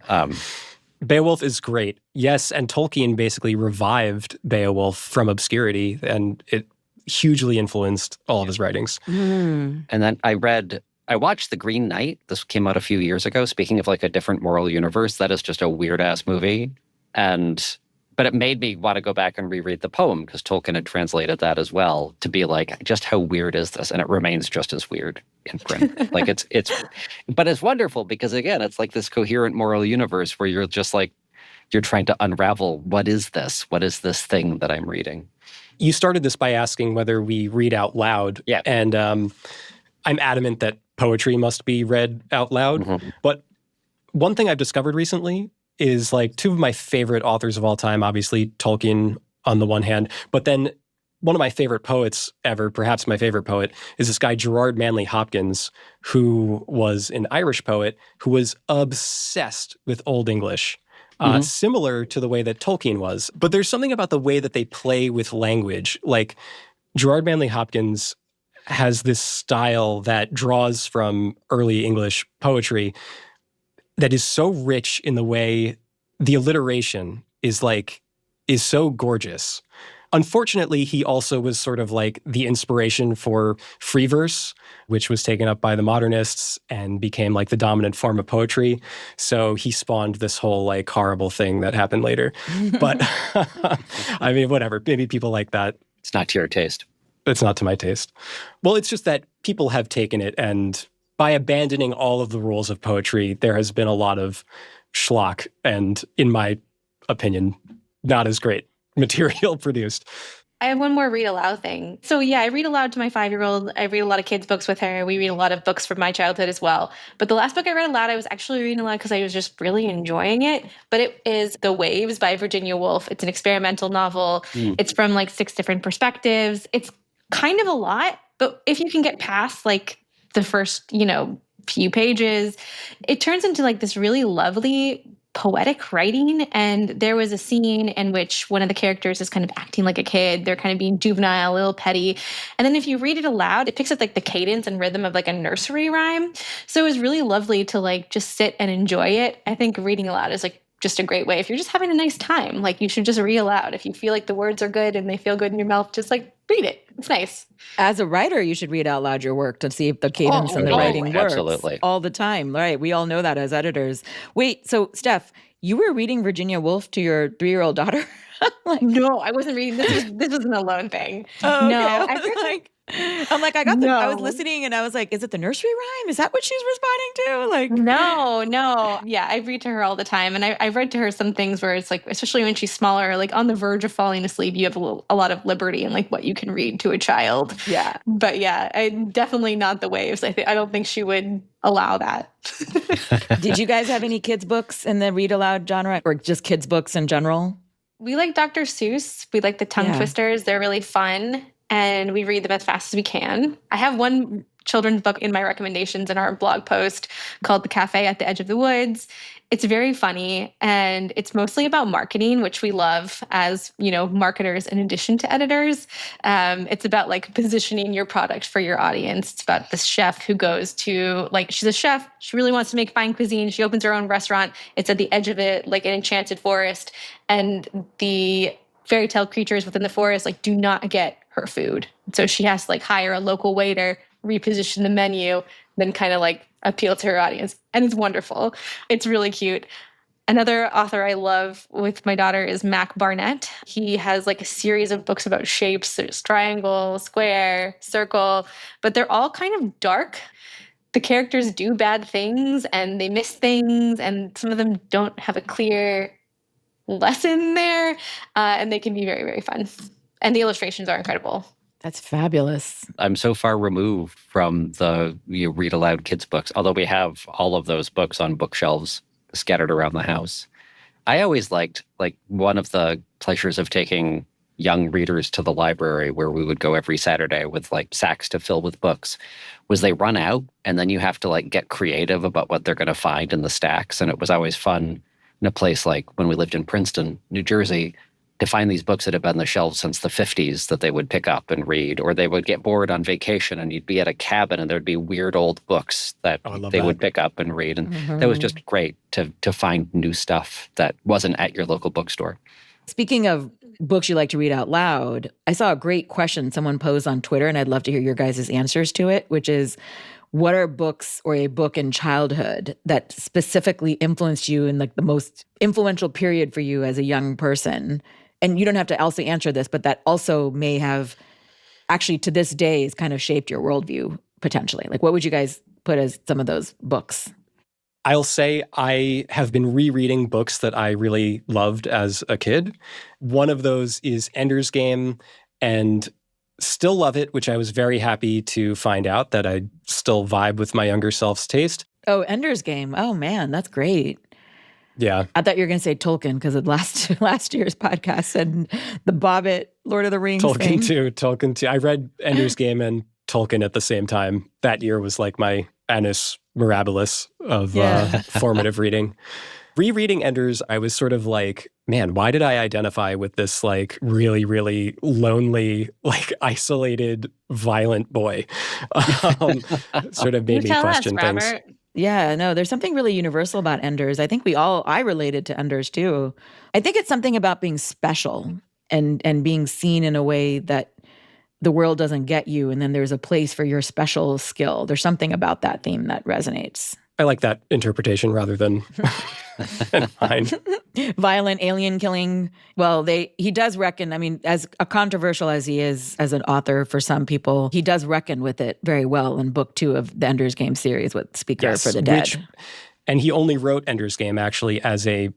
Beowulf. Beowulf is great. Yes, and Tolkien basically revived Beowulf from obscurity, and it hugely influenced all of his writings. And then I watched The Green Knight. This came out a few years ago. Speaking of like a different moral universe, that is just a weird-ass movie. But it made me want to go back and reread the poem because Tolkien had translated that as well to be like, just how weird is this? And it remains just as weird in print. Like but it's wonderful because again, it's like this coherent moral universe where you're just like, you're trying to unravel, what is this? What is this thing that I'm reading? You started this by asking whether we read out loud. Yeah. And I'm adamant that poetry must be read out loud. Mm-hmm. But one thing I've discovered recently is like two of my favorite authors of all time, obviously Tolkien on the one hand, but then one of my favorite poets ever, perhaps my favorite poet, is this guy Gerard Manley Hopkins, who was an Irish poet who was obsessed with Old English, similar to the way that Tolkien was. But there's something about the way that they play with language. Like Gerard Manley Hopkins has this style that draws from early English poetry that is so rich in the way the alliteration is so gorgeous. Unfortunately, he also was sort of like the inspiration for free verse, which was taken up by the modernists and became like the dominant form of poetry. So he spawned this whole like horrible thing that happened later. But I mean, whatever. Maybe people like that. It's not to your taste. It's not to my taste. Well, it's just that people have taken it, and by abandoning all of the rules of poetry, there has been a lot of schlock and, in my opinion, not as great material produced. I have one more read aloud thing. So yeah, I read aloud to my 5-year-old. I read a lot of kids' books with her. We read a lot of books from my childhood as well. But the last book I read aloud, I was actually reading aloud because I was just really enjoying it. But it is The Waves by Virginia Woolf. It's an experimental novel. It's from like 6 different perspectives. It's kind of a lot, but if you can get past like the first, few pages, it turns into like this really lovely poetic writing. And there was a scene in which one of the characters is kind of acting like a kid. They're kind of being juvenile, a little petty. And then if you read it aloud, it picks up like the cadence and rhythm of like a nursery rhyme. So it was really lovely to like just sit and enjoy it. I think reading aloud is like just a great way. If you're just having a nice time, like you should just read aloud. If you feel like the words are good and they feel good in your mouth, just like read it. It's nice. As a writer, you should read out loud your work to see if the cadence and the writing works all the time. Right. We all know that as editors. Wait, so Steph, You were reading Virginia Woolf to your 3-year-old daughter? Like, No, I wasn't reading. This was an alone thing. oh, okay. No, I was like, I was no. listening and I was like, is it the nursery rhyme? Is that what she's responding to? Like, No. Yeah, I read to her all the time. And I read to her some things where it's like, especially when she's smaller, like on the verge of falling asleep, you have a lot of liberty in like what you can read to a child. yeah. But yeah, definitely not the waves. I don't think she would allow that. Did you guys have any kids' books in the read aloud genre or just kids' books in general? We like Dr. Seuss. We like the tongue twisters. They're really fun. And we read them as fast as we can. I have one children's book in my recommendations in our blog post called The Cafe at the Edge of the Woods. It's very funny, and it's mostly about marketing, which we love as, marketers in addition to editors. It's about like positioning your product for your audience. It's about this chef who goes to, like, she's a chef. She really wants to make fine cuisine. She opens her own restaurant. It's at the edge of it, like an enchanted forest. And the fairy tale creatures within the forest, like, do not get her food. So she has to like hire a local waiter, reposition the menu, then kind of like appeal to her audience. And it's wonderful. It's really cute. Another author I love with my daughter is Mac Barnett. He has like a series of books about shapes. There's triangle, square, circle, but they're all kind of dark. The characters do bad things and they miss things, and some of them don't have a clear lesson there, and they can be very, very fun. And the illustrations are incredible. That's fabulous. I'm so far removed from the read aloud kids books, although we have all of those books on bookshelves scattered around the house. I always liked, like, one of the pleasures of taking young readers to the library, where we would go every Saturday with like sacks to fill with books, was they run out and then you have to like get creative about what they're going to find in the stacks. And it was always fun in a place like when we lived in Princeton, New Jersey, to find these books that had been on the shelves since the 50s that they would pick up and read, or they would get bored on vacation and you'd be at a cabin and there'd be weird old books that would pick up and read. And that was just great to find new stuff that wasn't at your local bookstore. Speaking of books you like to read out loud, I saw a great question someone posed on Twitter, and I'd love to hear your guys' answers to it, which is, what are books or a book in childhood that specifically influenced you in like the most influential period for you as a young person? And you don't have to also answer this, but that also may have actually to this day has kind of shaped your worldview potentially. Like, what would you guys put as some of those books? I'll say I have been rereading books that I really loved as a kid. One of those is Ender's Game, and still love it, which I was very happy to find out that I still vibe with my younger self's taste. Oh, Ender's Game. Oh, man, that's great. Yeah. I thought you were going to say Tolkien because of last year's podcast said the Bobbit, Lord of the Rings thing. Tolkien too. I read Ender's Game and Tolkien at the same time. That year was like my annus mirabilis of formative reading. Rereading Enders, I was sort of like, man, why did I identify with this like really, really lonely, like isolated, violent boy? Sort of made me question things. Yeah, no, there's something really universal about Enders. I think I related to Enders too. I think it's something about being special and being seen in a way that the world doesn't get you, and then there's a place for your special skill. There's something about that theme that resonates. I like that interpretation rather than mine. Violent alien killing. Well, he does reckon, I mean, as controversial as he is as an author for some people, he does reckon with it very well in book 2 of the Ender's Game series with Speaker for the Dead. And he only wrote Ender's Game actually as a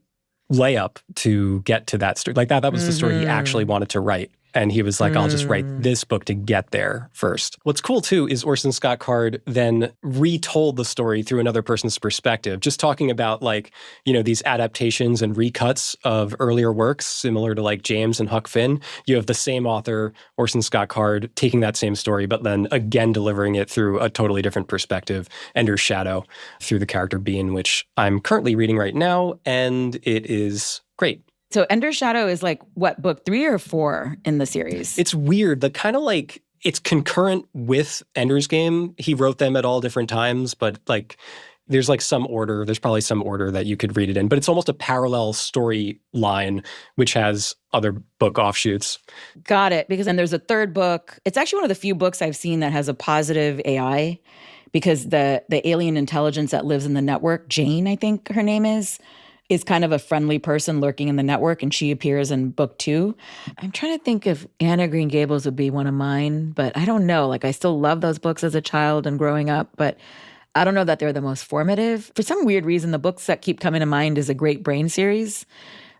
layup to get to that story. Like that was the story he actually wanted to write. And he was like, I'll just write this book to get there first. What's cool, too, is Orson Scott Card then retold the story through another person's perspective, just talking about, like, these adaptations and recuts of earlier works, similar to, like, James and Huck Finn. You have the same author, Orson Scott Card, taking that same story, but then again delivering it through a totally different perspective, Ender's Shadow, through the character Bean, which I'm currently reading right now, and it is great. So Ender's Shadow is like, what, book 3 or 4 in the series? It's weird. The kind of like, it's concurrent with Ender's Game. He wrote them at all different times, but like, there's like some order. There's probably some order that you could read it in, but it's almost a parallel story line, which has other book offshoots. Got it. Because then there's a third book. It's actually one of the few books I've seen that has a positive AI, because the alien intelligence that lives in the network, Jane, I think her name is, is kind of a friendly person lurking in the network, and she appears in book 2. I'm trying to think if Anna Green Gables would be one of mine, but I don't know. Like, I still love those books as a child and growing up, but I don't know that they're the most formative. For some weird reason, the books that keep coming to mind is A Great Brain series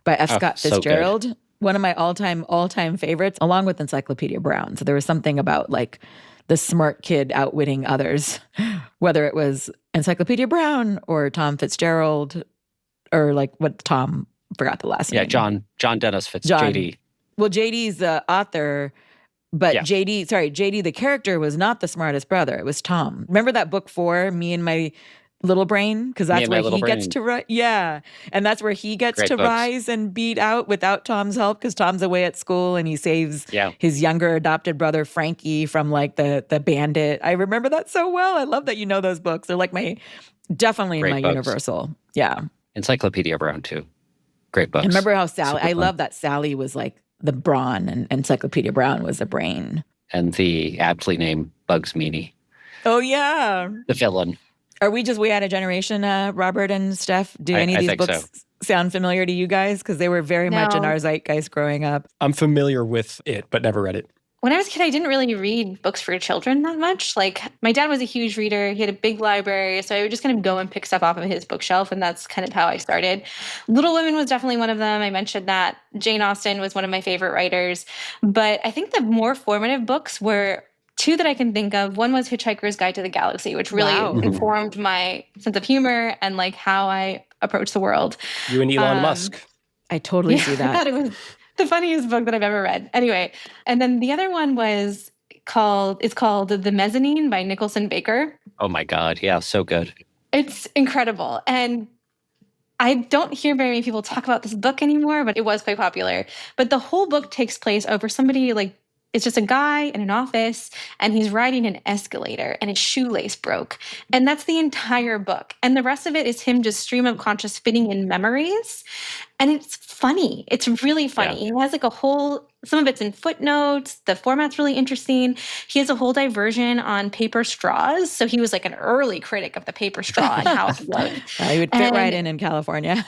by F. Oh, Scott so good. Fitzgerald. One of my all-time favorites, along with Encyclopedia Brown. So there was something about like the smart kid outwitting others, whether it was Encyclopedia Brown or Tom Fitzgerald, or like what Tom forgot the last name. Yeah, John Dennis John. JD. Well, JD's the author, but Yeah. JD, the character was not the smartest brother. It was Tom. Remember that book 4, Me and My Little Brain? Because that's where he gets to rise. Yeah. And that's where he gets Great to books. rise and beat out without Tom's help, because Tom's away at school and he saves his younger adopted brother, Frankie, from like the bandit. I remember that so well. I love that you know those books. They're like definitely Great my books. universal. Yeah. Encyclopedia Brown, too. Great books. And remember how Sally, Super I fun. love that Sally was like the brawn and Encyclopedia Brown was the brain. And the aptly named Bugs Meany, Oh, yeah. the villain. Are we just way out of generation, Robert and Steph? Do any of I these think books sound familiar to you guys? Because they were very much in No. our zeitgeist growing up. I'm familiar with it, but never read it. When I was a kid, I didn't really read books for children that much. Like, my dad was a huge reader. He had a big library, so I would just kind of go and pick stuff off of his bookshelf, and that's kind of how I started. Little Women was definitely one of them. I mentioned that. Jane Austen was one of my favorite writers. But I think the more formative books were 2 that I can think of. One was Hitchhiker's Guide to the Galaxy, which really informed my sense of humor and like how I approach the world. You and Elon Musk. I totally see I that. thought it was the funniest book that I've ever read. Anyway, and then the other one it's called The Mezzanine by Nicholson Baker. Oh my God. Yeah, so good. It's incredible. And I don't hear very many people talk about this book anymore, but it was quite popular. But the whole book takes place over somebody like, it's just a guy in an office and he's riding an escalator and his shoelace broke. And that's the entire book. And the rest of it is him just stream of conscious fitting in memories. And it's funny. It's really funny. Yeah. He has like some of it's in footnotes. The format's really interesting. He has a whole diversion on paper straws. So he was like an early critic of the paper straw and how it flowed. He would fit right in California.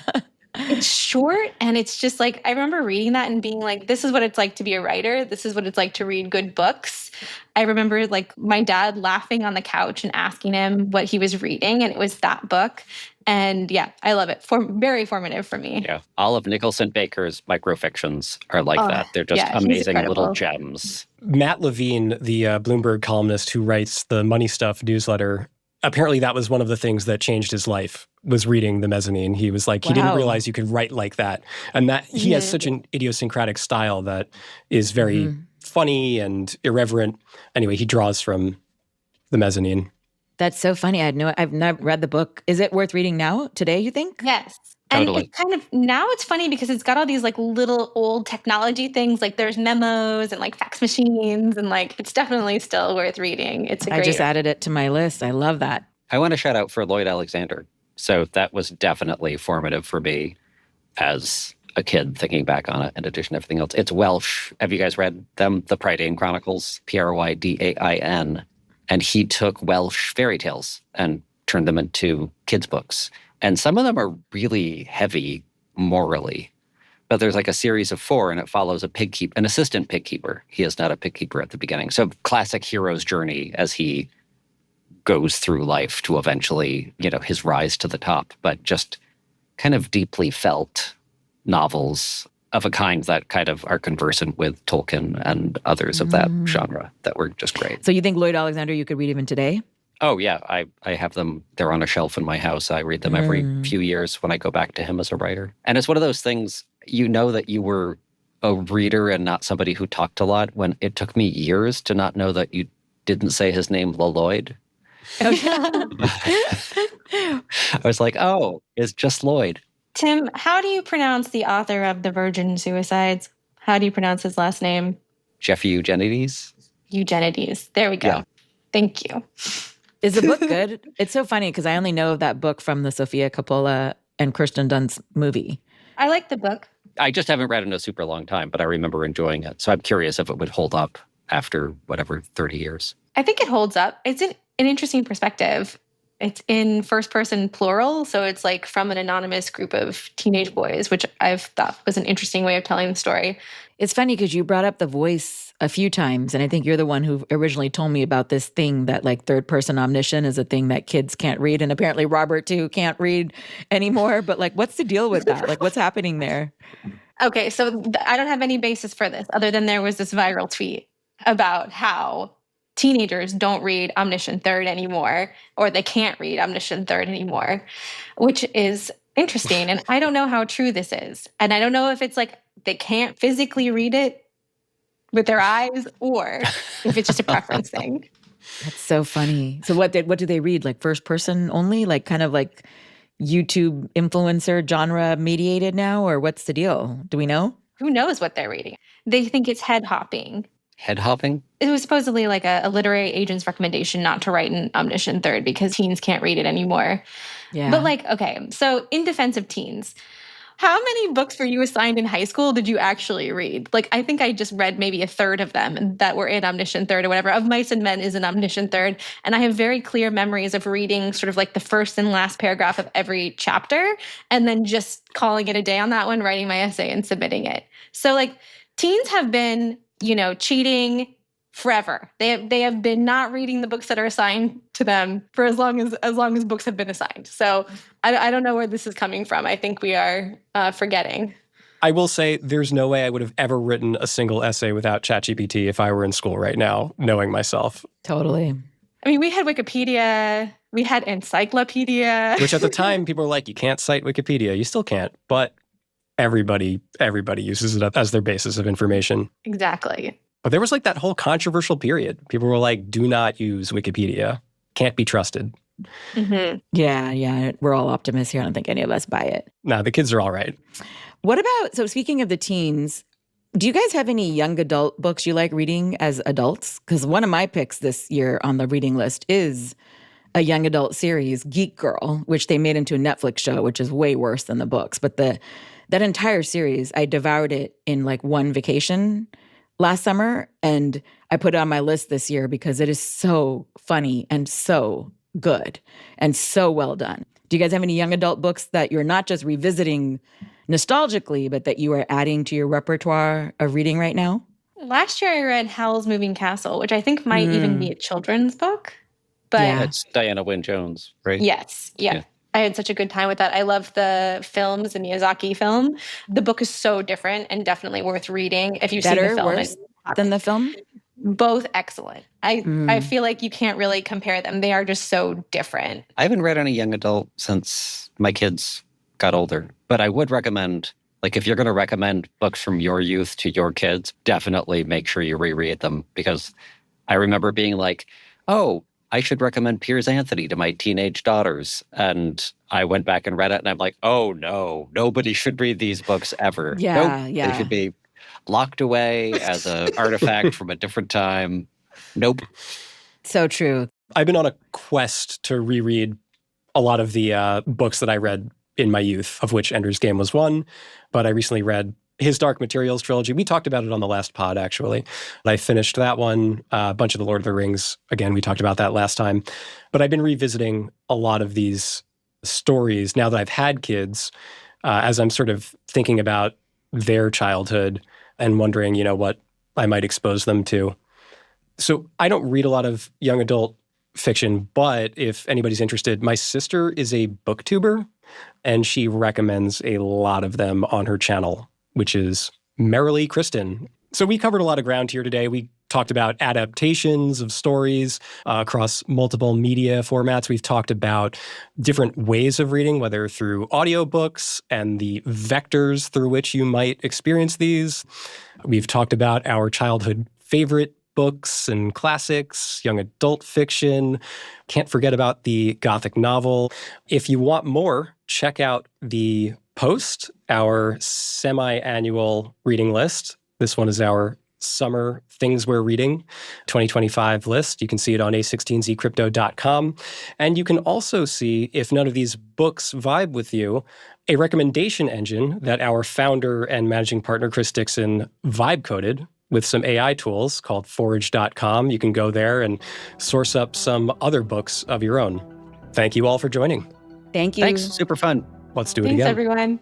It's short, and it's just like, I remember reading that and being like, this is what it's like to be a writer. This is what it's like to read good books. I remember like my dad laughing on the couch and asking him what he was reading, and it was that book. And yeah, I love it. Very formative for me. Yeah. All of Nicholson Baker's microfictions are like that. They're just amazing little gems. Matt Levine, the Bloomberg columnist who writes the Money Stuff newsletter, apparently that was one of the things that changed his life, was reading The Mezzanine. He was like, he didn't realize you could write like that. And that he has such an idiosyncratic style that is very funny and irreverent. Anyway, he draws from The Mezzanine. That's so funny. I've never read the book. Is it worth reading now, today, you think? Yes. Totally. And it's kind of, now it's funny because it's got all these like little old technology things, like there's memos and like fax machines, and like it's definitely still worth reading. I just added it to my list. I love that. I want to shout out for Lloyd Alexander. So that was definitely formative for me as a kid, thinking back on it, in addition to everything else. It's Welsh. Have you guys read them? The Prydain Chronicles, Prydain. And he took Welsh fairy tales and turned them into kids' books. And some of them are really heavy morally. But there's like a series of 4, and it follows an assistant pig keeper. He is not a pig keeper at the beginning. So classic hero's journey as he goes through life to eventually, his rise to the top. But just kind of deeply felt novels of a kind that kind of are conversant with Tolkien and others of that genre that were just great. So you think Lloyd Alexander you could read even today? Oh, yeah. I have them. They're on a shelf in my house. I read them every few years when I go back to him as a writer. And it's one of those things, that you were a reader and not somebody who talked a lot, when it took me years to not know that you didn't say his name, Lloyd. Oh, yeah. I was like, oh, it's just Lloyd. Tim, how do you pronounce the author of The Virgin Suicides? How do you pronounce his last name? Jeffrey Eugenides. Eugenides. There we go. Yeah. Thank you. Is the book good? It's so funny because I only know that book from the Sofia Coppola and Kirsten Dunst movie. I like the book. I just haven't read it in a super long time, but I remember enjoying it. So I'm curious if it would hold up after 30 years. I think it holds up. It's an interesting perspective. It's in first person plural, so it's like from an anonymous group of teenage boys, which I've thought was an interesting way of telling the story. It's funny because you brought up the voice a few times, and I think you're the one who originally told me about this thing that like third person omniscient is a thing that kids can't read, and apparently Robert too can't read anymore. But like, what's the deal with that? Like, what's happening there? Okay, so I don't have any basis for this other than there was this viral tweet about how teenagers don't read Omniscient Third anymore, or they can't read Omniscient Third anymore, which is interesting. And I don't know how true this is. And I don't know if it's like they can't physically read it with their eyes or if it's just a preference thing. That's so funny. So what do they read? Like first person only? Like kind of like YouTube influencer genre mediated now? Or what's the deal? Do we know? Who knows what they're reading? They think it's head hopping. Head hopping? It was supposedly like a literary agent's recommendation not to write an Omniscient Third because teens can't read it anymore. Yeah. But like, okay, so in defense of teens, how many books were you assigned in high school did you actually read? Like, I think I just read maybe a third of them that were in Omniscient Third or whatever. Of Mice and Men is an Omniscient Third. And I have very clear memories of reading sort of like the first and last paragraph of every chapter and then just calling it a day on that one, writing my essay and submitting it. So like teens have been, cheating forever. They have been not reading the books that are assigned to them for as long as books have been assigned. So I don't know where this is coming from. I think we are forgetting. I will say there's no way I would have ever written a single essay without ChatGPT if I were in school right now, knowing myself. Totally. I mean, we had Wikipedia, we had encyclopedia. Which at the time, people were like, you can't cite Wikipedia. You still can't. But everybody uses it as their basis of information. Exactly. But there was like that whole controversial period. People were like, do not use Wikipedia. Can't be trusted. Mm-hmm. Yeah. We're all optimists here. I don't think any of us buy it. No, the kids are all right. What about, so speaking of the teens, do you guys have any young adult books you like reading as adults? Because one of my picks this year on the reading list is a young adult series, Geek Girl, which they made into a Netflix show, which is way worse than the books. But that entire series, I devoured it in like one vacation last summer, and I put it on my list this year because it is so funny and so good and so well done. Do you guys have any young adult books that you're not just revisiting nostalgically, but that you are adding to your repertoire of reading right now? Last year I read Howl's Moving Castle, which I think might even be a children's book. But Yeah. It's Diana Wynne Jones, right? yes, yeah. I had such a good time with that. I love the films, the Miyazaki film. The book is so different and definitely worth reading if you've seen the film. Worse than the film? Both excellent. I feel like you can't really compare them. They are just so different. I haven't read any young adult since my kids got older, but I would recommend, like, if you're going to recommend books from your youth to your kids, definitely make sure you reread them, because I remember being like, oh, I should recommend Piers Anthony to my teenage daughters. And I went back and read it, and I'm like, oh, no, nobody should read these books ever. Yeah. They should be locked away as an artifact from a different time. Nope. So true. I've been on a quest to reread a lot of the books that I read in my youth, of which Ender's Game was one. But I recently read his Dark Materials trilogy. We talked about it on the last pod, actually. I finished that one. A bunch of the Lord of the Rings. Again, we talked about that last time. But I've been revisiting a lot of these stories now that I've had kids, as I'm sort of thinking about their childhood and wondering, what I might expose them to. So I don't read a lot of young adult fiction, but if anybody's interested, my sister is a booktuber, and she recommends a lot of them on her channel, which is Merrily Kristen. So we covered a lot of ground here today. We talked about adaptations of stories across multiple media formats. We've talked about different ways of reading, whether through audiobooks and the vectors through which you might experience these. We've talked about our childhood favorite books and classics, young adult fiction. Can't forget about the Gothic novel. If you want more, check out the Post, our semi-annual reading list. This one is our summer things we're reading 2025 list. You can see it on a16zcrypto.com. And you can also see, if none of these books vibe with you, a recommendation engine that our founder and managing partner, Chris Dixon, vibe coded with some AI tools called forage.com. You can go there and source up some other books of your own. Thank you all for joining. Thank you. Thanks. Super fun. Let's do it Thanks, again. everyone.